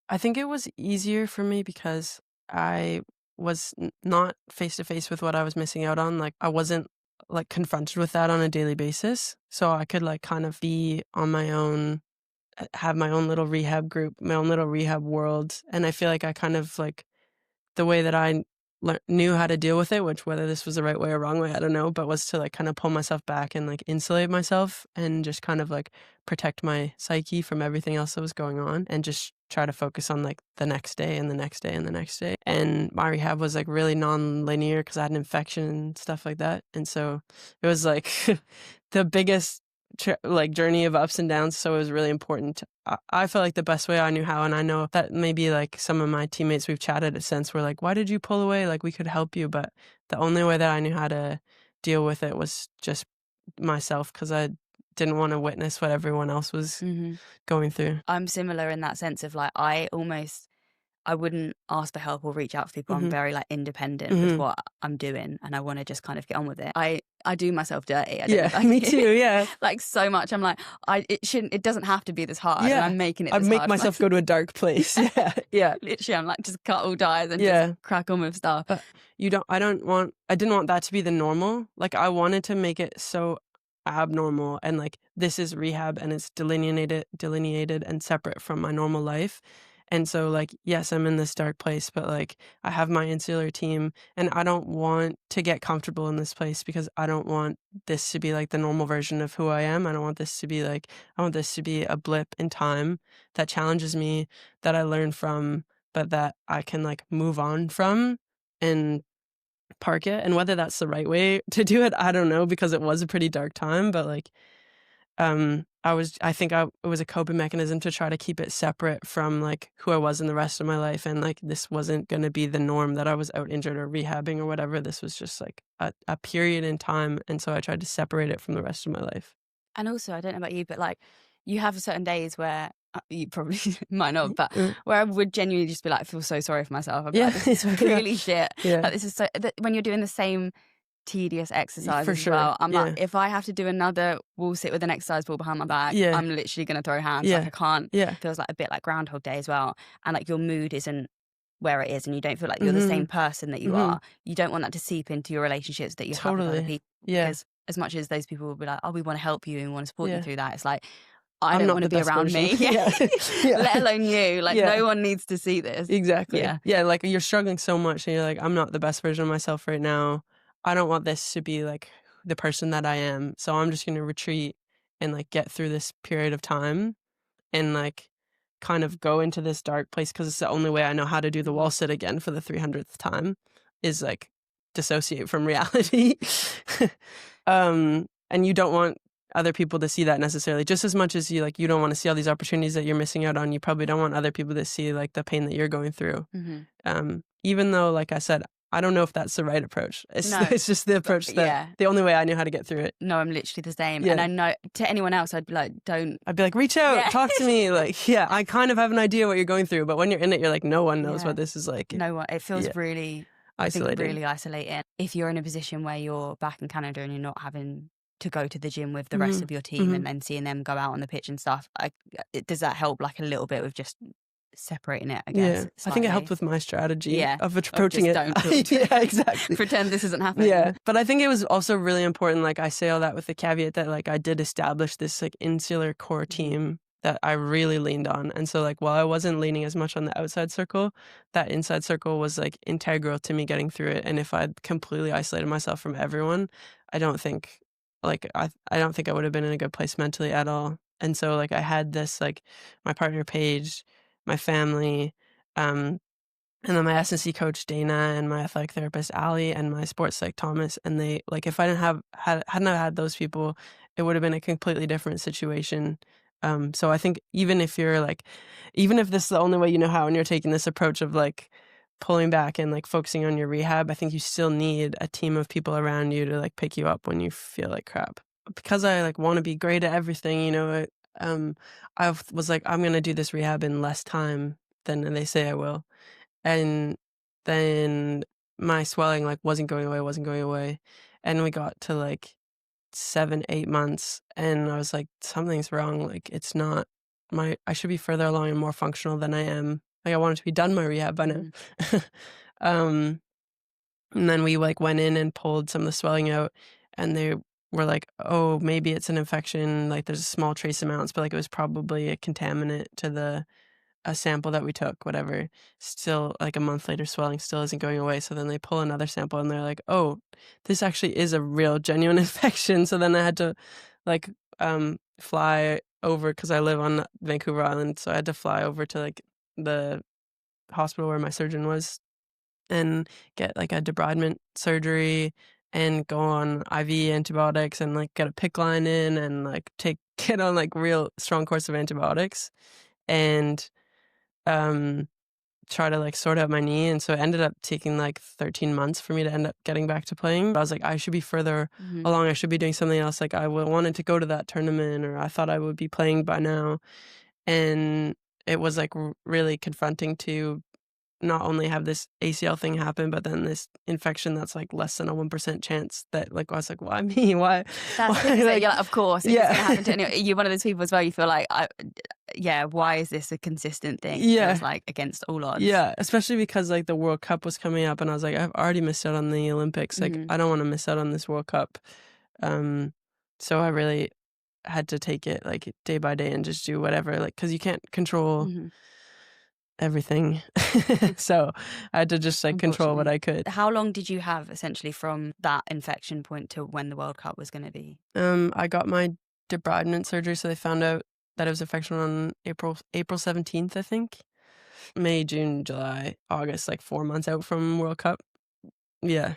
Speaker 1: I think it was easier for me because I was not face to face with what I was missing out on. Like I wasn't like confronted with that on a daily basis, so I could like kind of be on my own, have my own little rehab group, my own little rehab world. And I feel like I kind of like the way that I knew how to deal with it, which whether this was the right way or wrong way, I don't know, but was to like kind of pull myself back and like insulate myself and just kind of like protect my psyche from everything else that was going on, and just try to focus on like the next day and the next day and the next day. And my rehab was like really non-linear because I had an infection and stuff like that. And so it was like the biggest like journey of ups and downs. So it was really important. I felt like the best way I knew how, and I know that maybe like some of my teammates we've chatted since were like, "Why did you pull away? Like we could help you." But the only way that I knew how to deal with it was just myself, because I didn't want to witness what everyone else was
Speaker 2: Hmm.
Speaker 1: going through.
Speaker 2: I'm similar in that sense of like, I wouldn't ask for help or reach out for people. I'm
Speaker 1: Mhm.
Speaker 2: very like independent with
Speaker 1: Mhm.
Speaker 2: what I'm doing and I want to just kind of get on with it. I do myself dirty. I don't know
Speaker 1: Yeah,
Speaker 2: about
Speaker 1: me
Speaker 2: you.
Speaker 1: too. Yeah.
Speaker 2: Like so much. I'm like, it doesn't have to be this hard. And
Speaker 1: Yeah.
Speaker 2: I'm making it
Speaker 1: I'd
Speaker 2: this
Speaker 1: make
Speaker 2: hard for
Speaker 1: myself
Speaker 2: myself.
Speaker 1: go to a dark place. Yeah. Yeah.
Speaker 2: Literally, I'm like, just cut all ties and just
Speaker 1: Yeah.
Speaker 2: crack on with stuff.
Speaker 1: But I didn't want that to be the normal. Like I wanted to make it so abnormal, and like this is rehab and it's delineated and separate from my normal life. And so like, yes, I'm in this dark place, but like I have my insular team, and I don't want to get comfortable in this place because I don't want this to be like the normal version of who I am. I don't want this to be like, I want this to be a blip in time that challenges me, that I learn from, but that I can like move on from and park it. And whether that's the right way to do it, I don't know, because it was a pretty dark time. But like it was a coping mechanism to try to keep it separate from like who I was in the rest of my life. And like this wasn't going to be the norm that I was out injured or rehabbing or whatever. This was just like a period in time, and so I tried to separate it from the rest of my life.
Speaker 2: And also, I don't know about you, but like, you have certain days where you probably might not, but where I would genuinely just be like, I feel so sorry for myself. I'd be
Speaker 1: Yeah.
Speaker 2: like, this is
Speaker 1: Yeah.
Speaker 2: really shit.
Speaker 1: Yeah.
Speaker 2: Like, this is so, when you're doing the same tedious
Speaker 1: For
Speaker 2: exercises as
Speaker 1: sure.
Speaker 2: well. I'm like,
Speaker 1: Yeah.
Speaker 2: if I have to do another wall sit with an exercise ball behind my back,
Speaker 1: Yeah.
Speaker 2: I'm literally going to throw hands. Like
Speaker 1: Yeah.
Speaker 2: I can't.
Speaker 1: Yeah.
Speaker 2: Feels like a bit like Groundhog Day as well. And like your mood isn't where it is, and you don't feel like you're the same
Speaker 1: Mhm.
Speaker 2: person that you
Speaker 1: Mhm.
Speaker 2: are. You don't want that to seep into your relationships that you have with other
Speaker 1: Totally.
Speaker 2: people,
Speaker 1: Yeah.
Speaker 2: because as much as those people will be like, oh, we want to help you and we want to support you
Speaker 1: Yeah.
Speaker 2: through that, it's like, I
Speaker 1: I'm
Speaker 2: don't
Speaker 1: not
Speaker 2: want to
Speaker 1: the
Speaker 2: be
Speaker 1: best
Speaker 2: around
Speaker 1: version.
Speaker 2: me. Yeah.
Speaker 1: Yeah. Yeah.
Speaker 2: Let alone you. Like,
Speaker 1: Yeah.
Speaker 2: no one needs to see this.
Speaker 1: Exactly.
Speaker 2: Yeah.
Speaker 1: Yeah, like, you're struggling so much and you're like, "I'm not the best version of myself right now. I don't want this to be, like, the person that I am, so I'm just gonna retreat and, like, get through this period of time and, like, kind of go into this dark place because it's the only way I know how to do the wall
Speaker 2: Mhm.
Speaker 1: sit again for the 300th time is, like, dissociate from reality." And you don't want other people to see that necessarily. Just as much as you don't wanna see all these opportunities that you're missing out on, you probably don't want other people to see, like, the pain that you're going through.
Speaker 2: Mhm.
Speaker 1: Even though, like I said, I don't know if that's the right approach. It's
Speaker 2: No.
Speaker 1: it's just the
Speaker 2: But
Speaker 1: approach that
Speaker 2: yeah.
Speaker 1: the only way I knew how to get through it.
Speaker 2: No, I'm literally the same. And
Speaker 1: Yeah.
Speaker 2: I know to anyone else, I'd be like, don't.
Speaker 1: I'd be like, "Reach out,
Speaker 2: Yeah.
Speaker 1: talk to me." Like, yeah, I kind of have an idea what you're going through, but when you're in it, you're like, "No one knows
Speaker 2: Yeah.
Speaker 1: what this is like."
Speaker 2: No one. It feels
Speaker 1: Yeah,
Speaker 2: really, I think,
Speaker 1: isolating.
Speaker 2: really isolating. If you're in a position where you're back in Canada and you're not having to go to the gym with the rest
Speaker 1: Mhm,
Speaker 2: of your team
Speaker 1: mhm.
Speaker 2: and then seeing them go out on the pitch and stuff, does that help like a little bit with just separating it, I guess,
Speaker 1: Yeah, I think it helped
Speaker 2: slightly?
Speaker 1: with my strategy
Speaker 2: Yeah.
Speaker 1: of
Speaker 2: Of
Speaker 1: approaching
Speaker 2: just
Speaker 1: it.
Speaker 2: don't talk to
Speaker 1: Yeah, exactly.
Speaker 2: pretend this isn't happening.
Speaker 1: Yeah, but I think it was also really important, like, I say all that with the caveat that, like, I did establish this, like, insular core
Speaker 2: Mhm.
Speaker 1: team that I really leaned on, and so, like, while I wasn't leaning as much on the outside circle, that inside circle was, like, integral to me getting through it, and if I'd completely isolated myself from everyone, I don't think I don't think I would have been in a good place mentally at all, and so, like, I had this, like, my partner Paige, my family, um and then my S&C coach, Dana, and my athletic therapist, Allie, and my sports psych, Thomas, and they like, if I didn't hadn't have had those people, it would have been a completely different situation. So I think even if you're, like even if this is the only way you know how and you're taking this approach of, like, pulling back and, like, focusing on your rehab, I think you still need a team of people around you to, like, pick you up when you feel like crap. Because I, like, wanna be great at everything, was like, "I'm gonna do this rehab in less time than they say I will." And then my swelling, like, wasn't going away, and we got to, like, 7, 8 months, and I was like, "Something's wrong, like, it's not I should be further along and more functional than I am." Like, I wanted to be done my rehab by now.
Speaker 2: Mhm.
Speaker 1: Um, and then we, like, went in and pulled some of the swelling out, and they were like, "Oh, maybe it's an infection, like, there's small trace amounts," but, like, it was probably a contaminant to the a sample that we took, whatever, still like a month later, swelling still isn't going away. So then they pull another sample and they're like, oh, this actually is a real genuine infection. So then I had to like fly over because I live on Vancouver Island. So I had to fly over to like the hospital where my surgeon was and get like a debridement surgery and go on IV antibiotics and like get a PICC line in and like get on like real strong course of antibiotics. And um, try to, like, sort out my knee, and so it ended up taking, like, 13 months for me to end up getting back to playing. I was like, "I should be further
Speaker 2: Mhm.
Speaker 1: along, I should be doing something else." Like, I wanted to go to that tournament, or I thought I would be playing by now, and it was, like, really confronting to not only have this ACL thing happen, but then this infection that's, like, less than a 1% chance that, like I was like, "Why me? Why?"
Speaker 2: That's the thing,
Speaker 1: Why,
Speaker 2: is that
Speaker 1: like
Speaker 2: you're like, of course, if it's
Speaker 1: Yeah.
Speaker 2: gonna happen to anyone, you're one of those people as well, you feel like, yeah, why is this a consistent thing? It feels
Speaker 1: Yeah.
Speaker 2: like against all odds.
Speaker 1: Yeah, especially because, like, the World Cup was coming up, and I was like, "I've already missed out on the Olympics, like,
Speaker 2: Mhm.
Speaker 1: I don't wanna miss out on this World Cup." Um, so I really had to take it, like, day by day and just do whatever, like, because you can't control
Speaker 2: Mhm.
Speaker 1: everything. So, I had to just, like, control what
Speaker 2: Unfortunately.
Speaker 1: I could.
Speaker 2: How long did you have essentially from that infection point to when the World Cup was gonna be?
Speaker 1: I got my debridement surgery, so they found out that it was infection on April 17th, I think. May, June, July, August, like, 4 months out from World Cup. Yeah.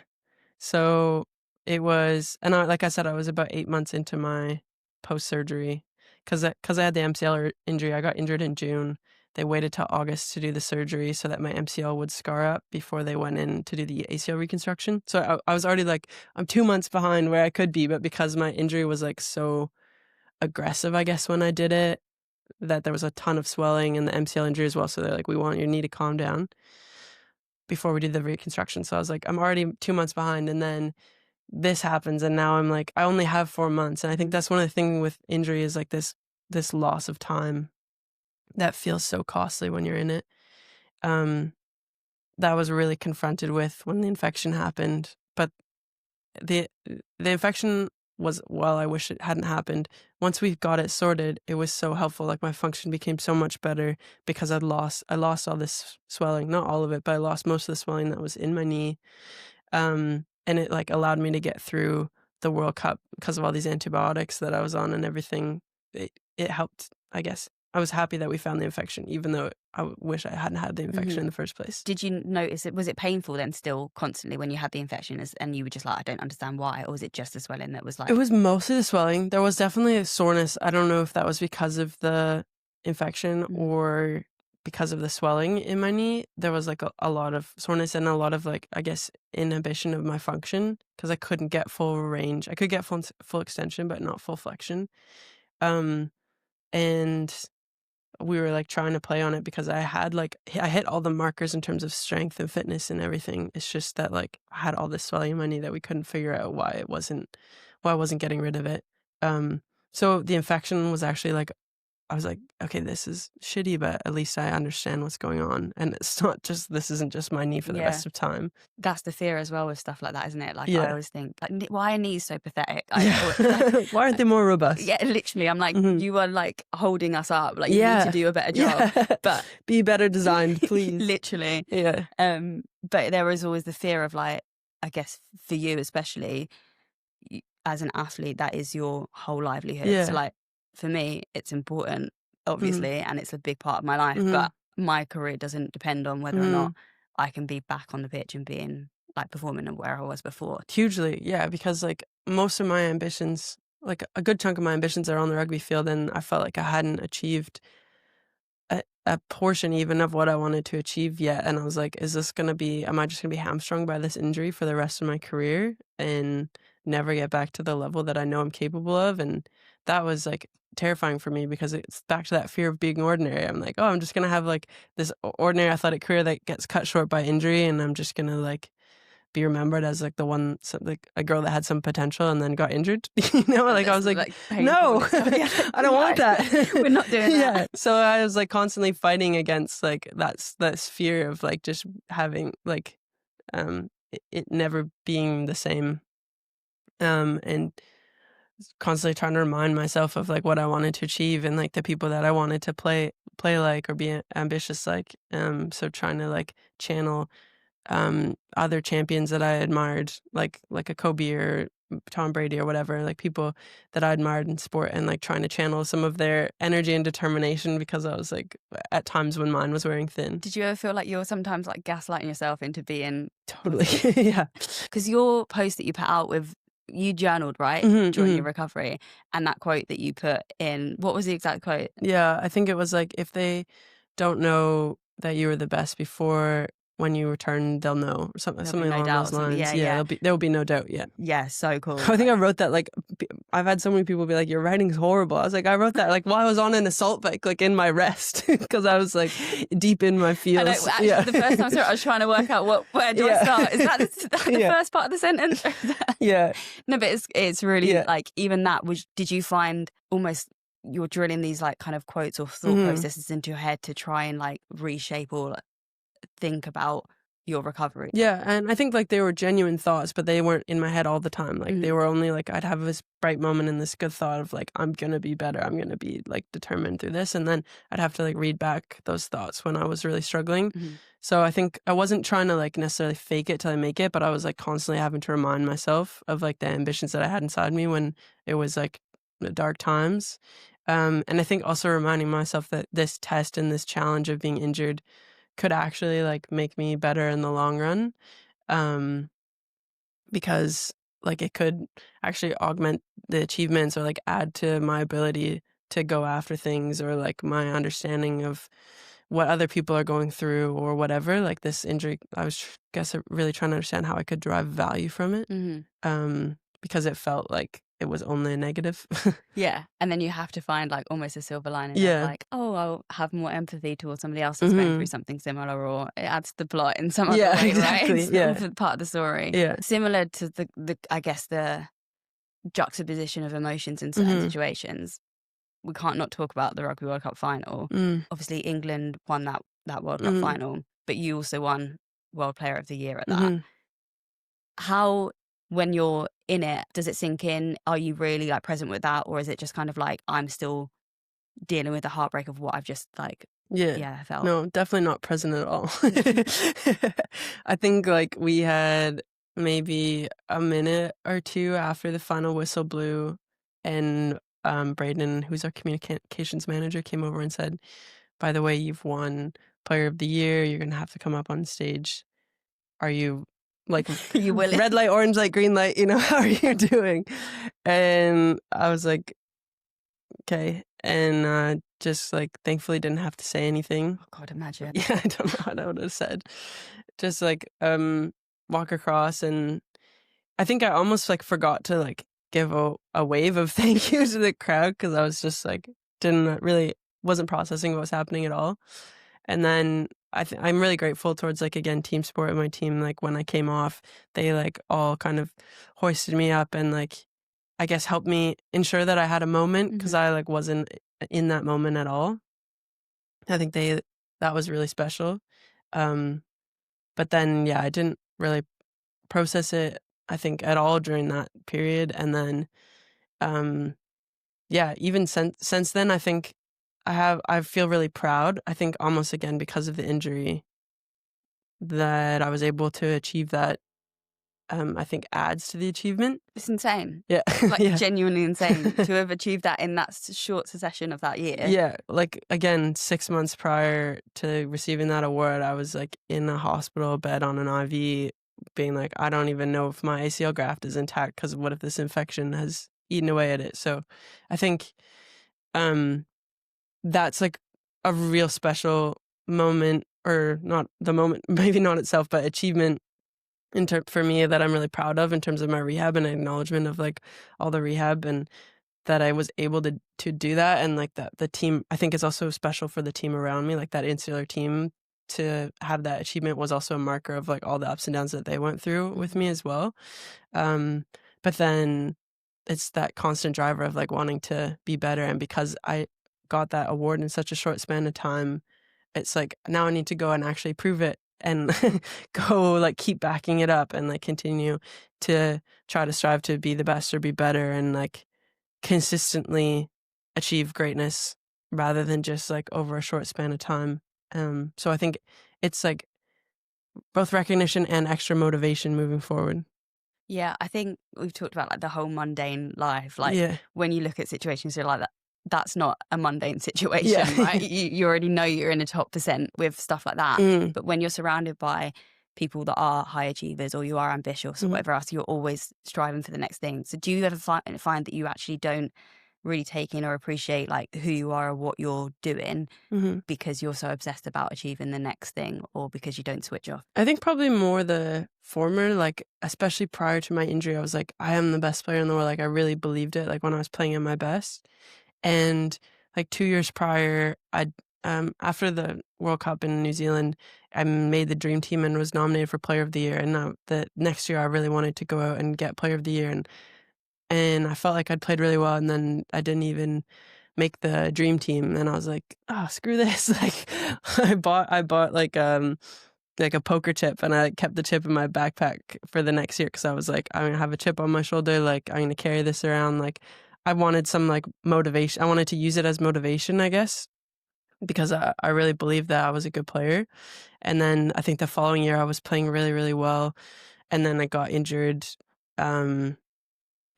Speaker 1: So it was and like I said, I was about 8 months into my post-surgery because I had the MCL injury. I got injured in June. They waited till August to do the surgery so that my MCL would scar up before they went in to do the ACL reconstruction. So I was already like, I'm 2 months behind where I could be, but because my injury was, like, so aggressive, I guess, when I did it, that there was a ton of swelling in the MCL injury as well, so they're like, "We want your knee to calm down before we do the reconstruction." So I was like, I'm already 2 months behind, and then this happens, and now I'm like, I only have 4 months, and I think that's one of the things with injury is like this loss of time that feels so costly when you're in it. Um, that I was really confronted with when the infection happened, but the the infection was, while I wish it hadn't happened, once we got it sorted, it was so helpful. Like my function became so much better because I lost all this swelling, not all of it, but I lost most of the swelling that was in my knee. And it like allowed me to get through the World Cup because of all these antibiotics that I was on and everything. It helped, I guess. I was happy that we found the infection, even though wish I hadn't had the infection
Speaker 2: Mhm.
Speaker 1: in the first place.
Speaker 2: Did you notice it? Was it painful then still constantly when you had the infection and you were just like, I don't understand why? Or was it just the swelling that was
Speaker 1: It
Speaker 2: like,
Speaker 1: was mostly the swelling. There was definitely a soreness. I don't know if that was because of the infection
Speaker 2: mhm,
Speaker 1: or because of the swelling in my knee. There was like a lot of soreness and a lot of like, I guess, inhibition of my function because I couldn't get full range. I could get full extension, but not full flexion. Um, and we were like trying to play on it because I had like I hit all the markers in terms of strength and fitness and everything. It's just that like I had all this swelling in my knee that we couldn't figure out why I wasn't getting rid of it. Um, so the infection was actually like I was like, okay, this is shitty, but at least I understand what's going on, and it's not just this isn't just my knee for the
Speaker 2: yeah.
Speaker 1: rest of time.
Speaker 2: That's the fear as well with stuff like that, isn't it? Like I
Speaker 1: Yeah,
Speaker 2: always think, like, why are knees so pathetic?
Speaker 1: yeah.
Speaker 2: Like,
Speaker 1: Why aren't they more robust?
Speaker 2: yeah, literally, I'm like,
Speaker 1: Hmm.
Speaker 2: you are like holding us up. Like you need to
Speaker 1: Yeah,
Speaker 2: do a better job.
Speaker 1: yeah.
Speaker 2: But
Speaker 1: Be better designed, please.
Speaker 2: literally,
Speaker 1: Yeah.
Speaker 2: but there is always the fear of like, I guess for you especially, as an athlete, that is your whole livelihood. So
Speaker 1: Yeah.
Speaker 2: like for me, it's important,
Speaker 1: Mhm.
Speaker 2: obviously, and it's a big part of my life.
Speaker 1: Mhm.
Speaker 2: But my career doesn't depend on whether or not
Speaker 1: Mhm.
Speaker 2: I can be back on the pitch and being like performing and where I was before.
Speaker 1: Hugely, yeah, because, like, most of my ambitions like, a good chunk of my ambitions are on the rugby field, and I felt like I hadn't achieved a portion even of what I wanted to achieve yet, and I was like, "Is this gonna be am I just gonna be hamstrung by this injury for the rest of my career and never get back to the level that I know I'm capable of?" And that was, like, terrifying for me because it's back to that fear of being ordinary. I'm like, "Oh, I'm just gonna have, like, this ordinary athletic career that gets cut short by injury, and I'm just gonna, like, be remembered as like the one like a girl that had some potential and then got injured." Like I
Speaker 2: That's
Speaker 1: was like,
Speaker 2: like painful.
Speaker 1: no.
Speaker 2: And stuff. Yeah,
Speaker 1: I don't want
Speaker 2: no,
Speaker 1: that.
Speaker 2: we're not doing
Speaker 1: Yeah,
Speaker 2: that.
Speaker 1: so I was like constantly fighting against like that's fear of like just having like it never being the same, and constantly trying to remind myself of like what I wanted to achieve and like the people that I wanted to play like or be ambitious like, so trying to like channel other champions that I admired, like a Kobe or Tom Brady or whatever, like people that I admired in sport, and like trying to channel some of their energy and determination because I was like at times when mine was wearing thin.
Speaker 2: Did you ever feel like you're sometimes like gaslighting yourself into being
Speaker 1: Totally.
Speaker 2: positive?
Speaker 1: Yeah.
Speaker 2: Because your post that you put out with you journaled, right,
Speaker 1: Hmm.
Speaker 2: during your
Speaker 1: Hmm.
Speaker 2: recovery, and that quote that you put in, what was the exact quote?
Speaker 1: Yeah, I think it was like if they don't know that you were the best before when you return, they'll know, or something
Speaker 2: There'll be
Speaker 1: something
Speaker 2: no
Speaker 1: along
Speaker 2: doubt
Speaker 1: those
Speaker 2: or something.
Speaker 1: lines.
Speaker 2: Yeah,
Speaker 1: Yeah,
Speaker 2: yeah.
Speaker 1: there will be no doubt. Yeah.
Speaker 2: Yeah, so cool.
Speaker 1: I think I wrote that like I've had so many people be like, "Your writing's horrible." I was like, I wrote that like while I was on an assault bike, like in my rest, because I was like deep in my
Speaker 2: I know,
Speaker 1: feels.
Speaker 2: actually,
Speaker 1: Yeah,
Speaker 2: the first time I saw it, I was trying to work out where do I
Speaker 1: yeah,
Speaker 2: start? Is that the
Speaker 1: yeah,
Speaker 2: first part of the sentence?
Speaker 1: yeah,
Speaker 2: No, but it's really
Speaker 1: yeah.
Speaker 2: like even that was. Did you find almost you're drilling these like kind of quotes or thought
Speaker 1: Hmm.
Speaker 2: processes into your head to try and like reshape or like, think about your recovery?
Speaker 1: Yeah, and I think like they were genuine thoughts, but they weren't in my head all the time. Like they
Speaker 2: Mhm,
Speaker 1: were only like I'd have this bright moment and this good thought of like I'm gonna be better. I'm gonna be like determined through this, and then I'd have to like read back those thoughts when I was really struggling.
Speaker 2: mhm.
Speaker 1: So I think I wasn't trying to like necessarily fake it till I make it, but I was like constantly having to remind myself of like the ambitions that I had inside me when it was like the dark times. And I think also reminding myself that this test and this challenge of being injured could actually like make me better in the long run, um, because like it could actually augment the achievements or like add to my ability to go after things or like my understanding of what other people are going through or whatever. Like this injury, I was guess really trying to understand how I could derive value from it,
Speaker 2: Mhm.
Speaker 1: because it felt like it was only a negative.
Speaker 2: Yeah, and then you have to find, like, almost a silver lining of,
Speaker 1: Yeah.
Speaker 2: like, "Oh, I'll have more empathy towards somebody else that's going through
Speaker 1: Mhm.
Speaker 2: something similar," or it adds to the plot in some other
Speaker 1: Yeah,
Speaker 2: way, right?
Speaker 1: exactly.
Speaker 2: It's all
Speaker 1: Yeah.
Speaker 2: for part of the story.
Speaker 1: Yeah.
Speaker 2: Similar to the I guess, the juxtaposition of emotions in certain
Speaker 1: Mhm.
Speaker 2: situations, we can't not talk about the Rugby World Cup final.
Speaker 1: Mm.
Speaker 2: Obviously, England won that World Cup
Speaker 1: Mhm.
Speaker 2: final, but you also won World Player of the Year at that.
Speaker 1: Mhm.
Speaker 2: How, when you're in it, does it sink in? Are you really, like, present with that, or is it just kind of like, I'm still dealing with the heartbreak of what I've just, like,
Speaker 1: Yeah.
Speaker 2: yeah, felt?
Speaker 1: No, definitely not present at all. I think, like, we had maybe a minute or 2 after the final whistle blew, and, Braden, who's our communications manager, came over and said, "By the way, you've won Player of the Year, you're gonna have to come up on stage. Are you, like,
Speaker 2: You willing?
Speaker 1: red light, orange light, green light, how are you doing?" And I was like, "Okay," and, just, like, thankfully didn't have to say anything.
Speaker 2: Oh god, imagine.
Speaker 1: Yeah, I don't know what I would have said. Just, like, walk across, and I think I almost, like, forgot to, like, give a wave of thank you to the crowd because I was just, like, didn't really wasn't processing what was happening at all. And then I'm really grateful towards, like, again, team sport and my team, like, when I came off, they, like, all kind of hoisted me up and, like, I guess helped me ensure that I had a moment because
Speaker 2: Mhm.
Speaker 1: I, like, wasn't in that moment at all. I think that was really special. Um, but then, yeah, I didn't really process it, I think, at all during that period, and then, um, yeah, even since then, I think I feel really proud, I think almost again because of the injury that I was able to achieve that, I think adds to the achievement.
Speaker 2: It's insane.
Speaker 1: Yeah.
Speaker 2: Like,
Speaker 1: Yeah.
Speaker 2: genuinely insane to have achieved that in that short succession of that year.
Speaker 1: Yeah, like, again, 6 months prior to receiving that award, I was, like, in a hospital bed on an IV being like, "I don't even know if my ACL graft is intact because what if this infection has eaten away at it?" So, I think, um, that's, like, a real special moment or not the moment, maybe not itself, but achievement for me that I'm really proud of in terms of my rehab and acknowledgement of, like, all the rehab and that I was able to do that and, like, that the team I think it's also special for the team around me, like, that insular team to have that achievement was also a marker of, like, all the ups and downs that they went through with
Speaker 2: Mhm.
Speaker 1: me as well. Um, but then it's that constant driver of, like, wanting to be better, and because I got that award in such a short span of time, it's like, now I need to go and actually prove it and go, like, keep backing it up and, like, continue to try to strive to be the best or be better and, like, consistently achieve greatness rather than just, like, over a short span of time. So I think it's, like, both recognition and extra motivation moving forward.
Speaker 2: Yeah, I think we've talked about, like, the whole mundane life. Like,
Speaker 1: Yeah.
Speaker 2: when you look at situations, you're like, that's not a mundane
Speaker 1: Yeah.
Speaker 2: situation, right? You already know you're in a top percent with stuff like that.
Speaker 1: Mm.
Speaker 2: But when you're surrounded by people that are high achievers or you are ambitious or
Speaker 1: Mhm.
Speaker 2: whatever else, you're always striving for the next thing. So do you ever find that you actually don't really take in or appreciate, like, who you are or what you're doing
Speaker 1: Mhm.
Speaker 2: because you're so obsessed about achieving the next thing or because you don't switch off?
Speaker 1: I think probably more the former, like, especially prior to my injury, I was like, "I am the best player in the world," like, I really believed it, like, when I was playing at my best. And, like, 2 years prior, after the World Cup in New Zealand, I made the dream team and was nominated for Player of the Year, and, the next year, I really wanted to go out and get Player of the Year, and I felt like I'd played really well, and then I didn't even make the dream team, and I was like, "Oh, screw this," like, I bought, like a poker chip, and I kept the chip in my backpack for the next year because I was like, "I'm gonna have a chip on my shoulder, like, I'm gonna carry this around," like, I wanted some, like, motivation I wanted to use it as motivation, I guess, because I really believed that I was a good player, and then I think the following year, I was playing really, really well, and then I got injured, um,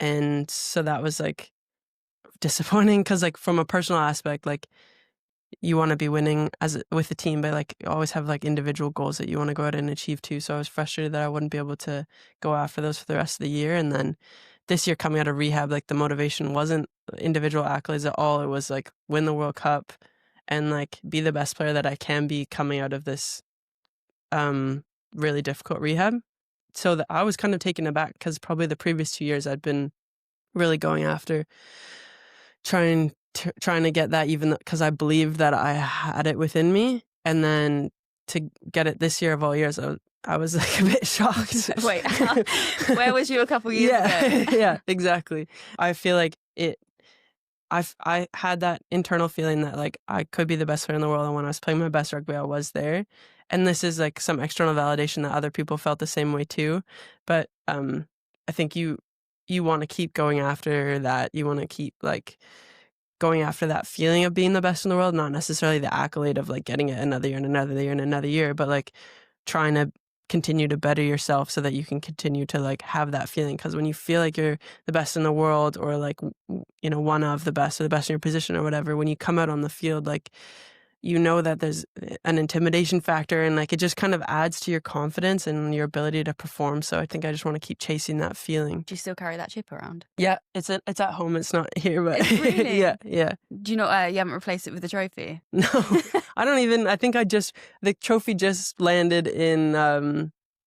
Speaker 1: and so that was, like, disappointing because, like, from a personal aspect, like, you wanna be winning with a team, but, like, you always have, like, individual goals that you wanna go out and achieve too, so I was frustrated that I wouldn't be able to go after those for the rest of the year, and then this year coming out of rehab, like, the motivation wasn't individual accolades at all, it was, like, win the World Cup and, like, be the best player that I can be coming out of this, um, really difficult rehab. So that I was kind of taken aback because probably the previous 2 years I'd been really going after trying to get that, even because I believe that I had it within me, and then to get it this year of all years, I was like a bit shocked.
Speaker 2: Wait, where was you a couple years
Speaker 1: Yeah,
Speaker 2: ago?
Speaker 1: yeah, exactly. I feel like I had that internal feeling that like I could be the best player in the world, and when I was playing my best rugby, I was there. And this is like some external validation that other people felt the same way too. But I think you want to keep going after that. You want to keep like going after that feeling of being the best in the world, not necessarily the accolade of like getting it another year and another year and another year, but like trying to continue to better yourself so that you can continue to like have that feeling. Because when you feel like you're the best in the world, or like one of the best, or the best in your position or whatever, when you come out on the field, like you know that there's an intimidation factor, and like it just kind of adds to your confidence and your ability to perform. So I think I just want to keep chasing that feeling.
Speaker 2: Do you still carry that chip around?
Speaker 1: Yeah, it's at home. It's not here, but
Speaker 2: Really?
Speaker 1: yeah.
Speaker 2: Do you not? You haven't replaced it with a trophy?
Speaker 1: No, I don't even. I think the trophy just landed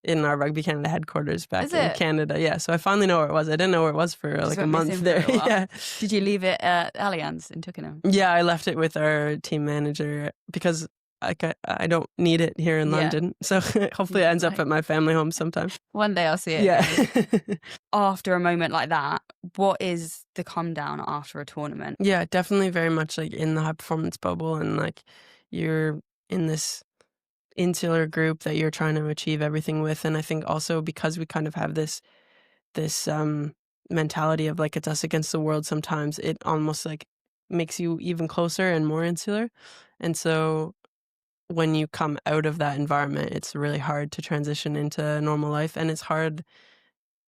Speaker 1: in our Rugby Canada headquarters back
Speaker 2: Is
Speaker 1: in
Speaker 2: it?
Speaker 1: Canada. Yeah, so I finally know where it was. I didn't know where it was for
Speaker 2: Just
Speaker 1: like a
Speaker 2: went
Speaker 1: month
Speaker 2: missing for
Speaker 1: there.
Speaker 2: a while.
Speaker 1: Yeah.
Speaker 2: Did you leave it at Allianz in Twickenham?
Speaker 1: Yeah, I left it with our team manager because I don't need it here in
Speaker 2: Yeah.
Speaker 1: London. So hopefully it ends up at my family home sometime.
Speaker 2: One day I'll see it.
Speaker 1: Yeah.
Speaker 2: After a moment like that, what is the come down after a tournament?
Speaker 1: Yeah, definitely very much like in the high performance bubble, and like you're in this insular group that you're trying to achieve everything with. And I think also because we kind of have this mentality of like it's us against the world, sometimes it almost like makes you even closer and more insular. And so when you come out of that environment, it's really hard to transition into normal life, and it's hard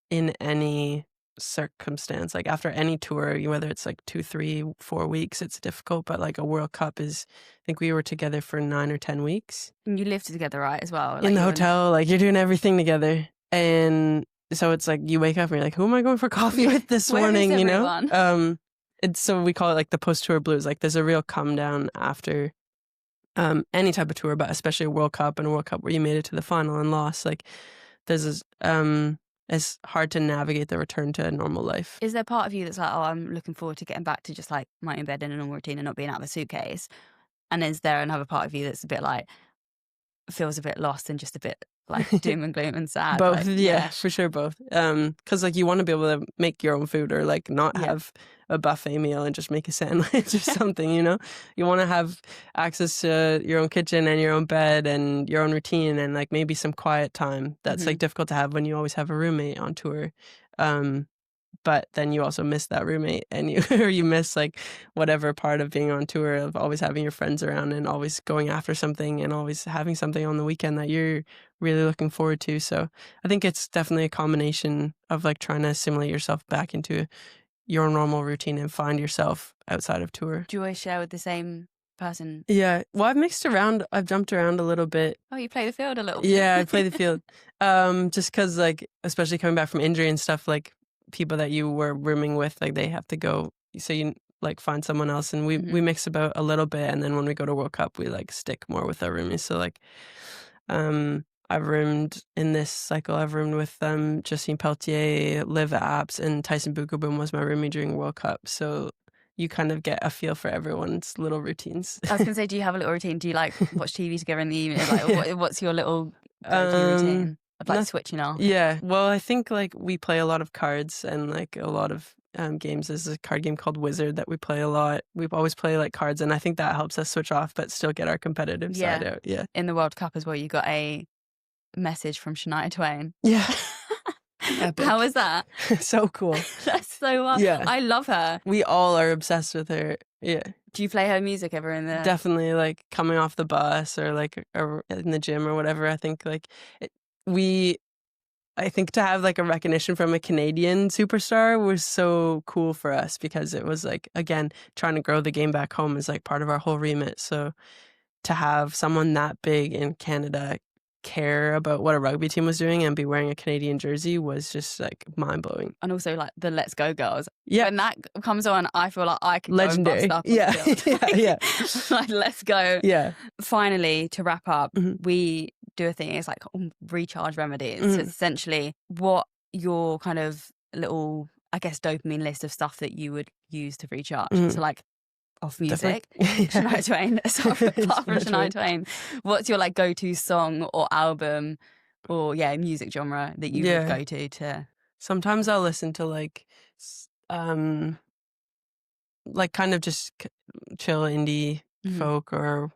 Speaker 1: in any circumstance. Like after any tour, whether it's like 2, 3, 4 weeks, it's difficult. But like a World Cup is, I think we were together for 9 or 10 weeks.
Speaker 2: And you lived together, right, as well?
Speaker 1: In the hotel, like you're doing everything together. And so it's like you wake up and you're like, who am I going for coffee with this morning?
Speaker 2: Is
Speaker 1: You know?
Speaker 2: everyone?
Speaker 1: So we call it like the post-tour blues. Like there's a real come down after any type of tour, but especially a World Cup, and a World Cup where you made it to the final and lost. Like there's this, it's hard to navigate the return to a normal life.
Speaker 2: Is there part of you that's like, oh, I'm looking forward to getting back to just like my own bed in a normal routine and not being out of a suitcase? And is there another part of you that's a bit like, feels a bit lost and just a bit like doom and gloom and sad?
Speaker 1: Both,
Speaker 2: like,
Speaker 1: yeah, for sure, both. Because like you want to be able to make your own food, or like not have a buffet meal and just make a sandwich or something, you know? You want to have access to your own kitchen and your own bed and your own routine, and like maybe some quiet time that's like difficult to have when you always have a roommate on tour. But then you also miss that roommate, and you miss like whatever part of being on tour, of always having your friends around and always going after something and always having something on the weekend that you're really looking forward to. So I think it's definitely a combination of like trying to assimilate yourself back into your normal routine and find yourself outside of tour.
Speaker 2: Do you always share with the same person?
Speaker 1: Yeah. Well, I've jumped around a little bit.
Speaker 2: Oh, you play the field a little bit.
Speaker 1: Yeah, I play the field. Just because like, especially coming back from injury and stuff, like people that you were rooming with, like they have to go, so you like find someone else, and we mix about a little bit, and then when we go to World Cup, we like stick more with our roomies. So like I've roomed in this cycle, I've roomed with Justine Pelletier, Liv Apps, and Tyson Bukoboom was my roomie during World Cup. So you kind of get a feel for everyone's little routines.
Speaker 2: I was going to say, do you have a little routine? Do you like watch TV together in the evening? Like, what's your little routine? I'd like switching off.
Speaker 1: Yeah. Well, I think like we play a lot of cards, and like a lot of games. There's a card game called Wizard that we play a lot. We always play like cards, and I think that helps us switch off but still get our competitive side out. Yeah.
Speaker 2: In the World Cup as well, you got a message from Shania Twain.
Speaker 1: Yeah. Epic.
Speaker 2: How was that?
Speaker 1: So cool.
Speaker 2: That's so well.
Speaker 1: Yeah.
Speaker 2: I love her.
Speaker 1: We all are obsessed with her. Yeah.
Speaker 2: Do you play her music ever in the...
Speaker 1: Definitely, like coming off the bus or like or in the gym or whatever. I think like I think to have like a recognition from a Canadian superstar was so cool for us, because it was like, again, trying to grow the game back home is like part of our whole remit. So to have someone that big in Canada care about what a rugby team was doing and be wearing a Canadian jersey was just like mind blowing.
Speaker 2: And also like the Let's Go girls.
Speaker 1: Yeah.
Speaker 2: When that comes on, I feel like I can
Speaker 1: legendary.
Speaker 2: Go and bust up.
Speaker 1: Yeah. Yeah.
Speaker 2: Like, let's go.
Speaker 1: Yeah.
Speaker 2: Finally, to wrap up, we do a thing. It's like recharge remedies. So it's essentially what your kind of little I guess, dopamine list of stuff that you would use to recharge.
Speaker 1: Mhm.
Speaker 2: So like off
Speaker 1: Definitely.
Speaker 2: music, Shania Twain. So apart from Shania Twain, what's your like go-to song or album or music genre that you would
Speaker 1: Yeah.
Speaker 2: go to?
Speaker 1: Sometimes I'll listen to like kind of just chill indie
Speaker 2: Mhm.
Speaker 1: folk or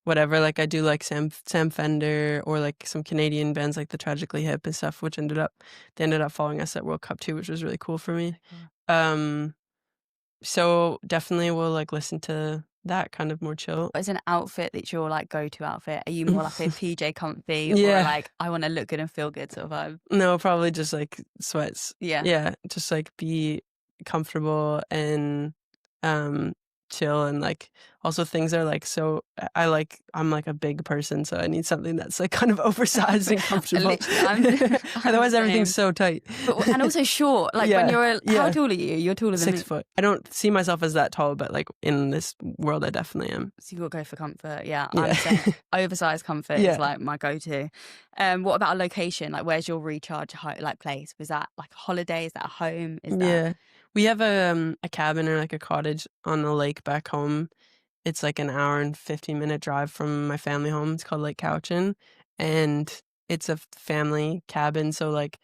Speaker 1: whatever. Like I do like Sam Fender or like some Canadian bands like the Tragically Hip and stuff, which they ended up following us at World Cup too, which was really cool for me. Um, so definitely we'll like listen to that kind of more chill.
Speaker 2: What is an outfit that's your like go-to outfit? Are you more like a PJ comfy or
Speaker 1: Yeah.
Speaker 2: like I want to look good and feel good sort of vibe?
Speaker 1: No, probably just like sweats.
Speaker 2: Yeah.
Speaker 1: Yeah, just like be comfortable and um chill and like also things are like so I'm like a big person, so I need something that's like kind of oversized and comfortable.
Speaker 2: Literally, I'm
Speaker 1: Otherwise
Speaker 2: the
Speaker 1: everything's
Speaker 2: same.
Speaker 1: so tight.
Speaker 2: And also short. Like when you're how tall are you? You're taller than me.
Speaker 1: 6 foot. I don't see myself as that tall, but like in this world I definitely am.
Speaker 2: So you got to go for comfort. Yeah, I'm
Speaker 1: Yeah.
Speaker 2: the same. Oversized comfort
Speaker 1: Yeah.
Speaker 2: is like my go-to. What about a location? Like, where's your recharge like place? Was that like a holiday? Is that a home? Is that
Speaker 1: Yeah. We have a cabin or like a cottage on a lake back home. It's like an hour and 15-minute drive from my family home. It's called Lake Cowichan, and it's a family cabin, so like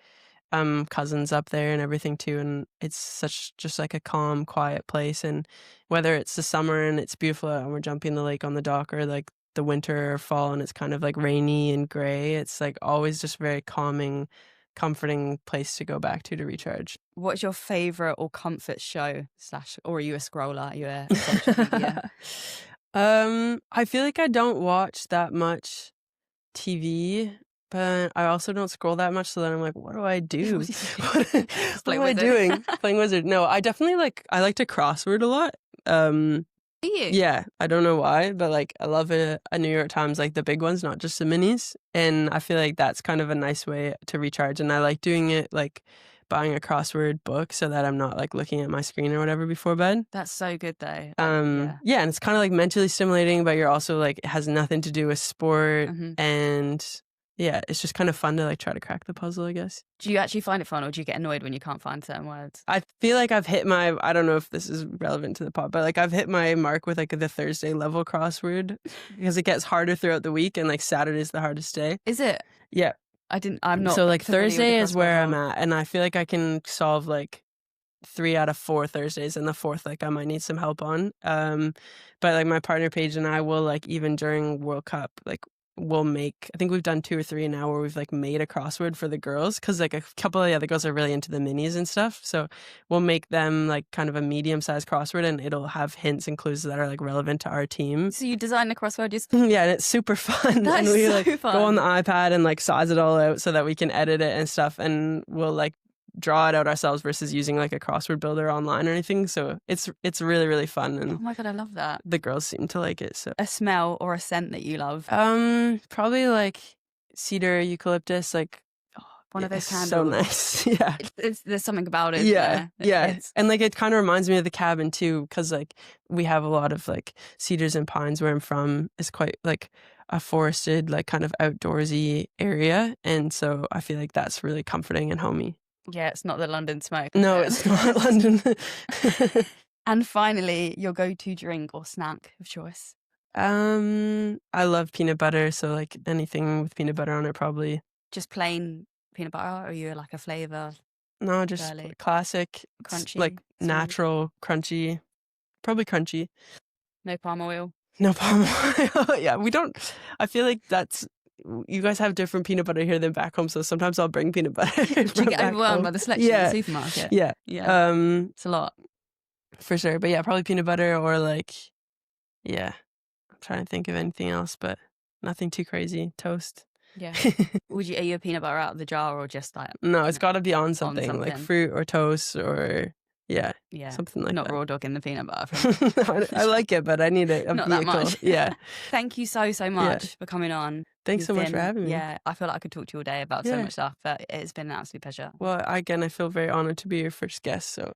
Speaker 1: cousins up there and everything too, and it's such just like a calm, quiet place. And whether it's the summer and it's beautiful and we're jumping the lake on the dock, or like the winter or fall and it's kind of like rainy and gray, it's like always just very calming, comforting place to go back to recharge.
Speaker 2: what's your favorite or comfort show / or are you a scroller? Are you a social media?
Speaker 1: I feel like I don't watch that much TV, but I also don't scroll that much, so then I'm like, what do I do? What
Speaker 2: Play
Speaker 1: am I
Speaker 2: Wizard.
Speaker 1: doing? Playing Wizard. No, I definitely I like to crossword a lot.
Speaker 2: Do you?
Speaker 1: Yeah, I don't know why, but like I love a New York Times, like the big ones, not just the minis. And I feel like that's kind of a nice way to recharge. And I like doing it like buying a crossword book so that I'm not like looking at my screen or whatever before bed.
Speaker 2: That's so good though.
Speaker 1: Yeah, and it's kind of like mentally stimulating, but you're also like it has nothing to do with sport,
Speaker 2: Mhm.
Speaker 1: and yeah, it's just kind of fun to like try to crack the puzzle, I guess.
Speaker 2: Do you actually find it fun, or do you get annoyed when you can't find certain words?
Speaker 1: I feel like I've hit I don't know if this is relevant to the pod, but like I've hit my mark with like the Thursday level crossword because it gets harder throughout the week, and like Saturday's the hardest day.
Speaker 2: Is it?
Speaker 1: Yeah.
Speaker 2: I'm not.
Speaker 1: So like
Speaker 2: familiar with the
Speaker 1: Thursday is where
Speaker 2: crossword
Speaker 1: I'm
Speaker 2: hole.
Speaker 1: at, and I feel like I can solve like 3 out of 4 Thursdays, and the 4th like I might need some help on. But like my partner Paige and I will like even during World Cup like we'll make I think we've done 2 or 3 now where we've like made a crossword for the girls because like a couple of the other girls are really into the minis and stuff. So we'll make them like kind of a medium-sized crossword, and it'll have hints and clues that are like relevant to our team.
Speaker 2: So you design the crossword just.
Speaker 1: Yeah, and it's super fun.
Speaker 2: That
Speaker 1: And
Speaker 2: is
Speaker 1: we
Speaker 2: so
Speaker 1: like
Speaker 2: fun.
Speaker 1: go on the iPad and like size it all out so that we can edit it and stuff, and we'll like draw it out ourselves versus using like a crossword builder online or anything. So it's really, really fun,
Speaker 2: Oh
Speaker 1: and
Speaker 2: my god, I love that.
Speaker 1: the girls seem to like it. So
Speaker 2: A smell or a scent that you love.
Speaker 1: probably like cedar, eucalyptus, like
Speaker 2: One of those
Speaker 1: it's
Speaker 2: candles.
Speaker 1: so nice. Yeah.
Speaker 2: There's something about it.
Speaker 1: Yeah, yeah,
Speaker 2: It's-
Speaker 1: and like it kind of reminds me of the cabin too, because like we have a lot of like cedars and pines where I'm from. It's quite like a forested, like kind of outdoorsy area, and so I feel like that's really comforting and homey.
Speaker 2: yeah, it's not the London smoke.
Speaker 1: No,
Speaker 2: Yeah.
Speaker 1: it's not London.
Speaker 2: And finally, your go-to drink or snack of choice.
Speaker 1: I love peanut butter, so like anything with peanut butter on it, probably.
Speaker 2: Just plain peanut butter, or you like a flavour?
Speaker 1: No, just
Speaker 2: Girly.
Speaker 1: classic,
Speaker 2: Crunchy,
Speaker 1: like
Speaker 2: sweet.
Speaker 1: natural, crunchy, probably crunchy.
Speaker 2: No palm oil.
Speaker 1: No palm oil. Yeah, we don't. I feel like you guys have different peanut butter here than back home, so sometimes I'll bring peanut butter.
Speaker 2: Do you
Speaker 1: from
Speaker 2: get
Speaker 1: back
Speaker 2: overwhelmed
Speaker 1: home.
Speaker 2: by the selection in the supermarket?
Speaker 1: Yeah.
Speaker 2: Yeah. It's a lot.
Speaker 1: For sure. But yeah, probably peanut butter or like, yeah. I'm trying to think of anything else, but nothing too crazy. Toast.
Speaker 2: Yeah. Are you a peanut butter out of the jar or just like
Speaker 1: No, it's got to be on something, like
Speaker 2: something.
Speaker 1: fruit or toast or
Speaker 2: yeah,
Speaker 1: something like
Speaker 2: not
Speaker 1: that.
Speaker 2: raw dog in the peanut butter?
Speaker 1: No, I like it, but I need a
Speaker 2: Not that
Speaker 1: vehicle.
Speaker 2: much.
Speaker 1: Yeah.
Speaker 2: Thank you so much for coming on.
Speaker 1: Thanks so
Speaker 2: You've
Speaker 1: much for
Speaker 2: been-
Speaker 1: having me.
Speaker 2: Yeah, I feel like I could talk to you all day about so
Speaker 1: Yeah.
Speaker 2: much stuff, but it's been an absolute pleasure.
Speaker 1: Well, again, I feel very honored to be your first guest, so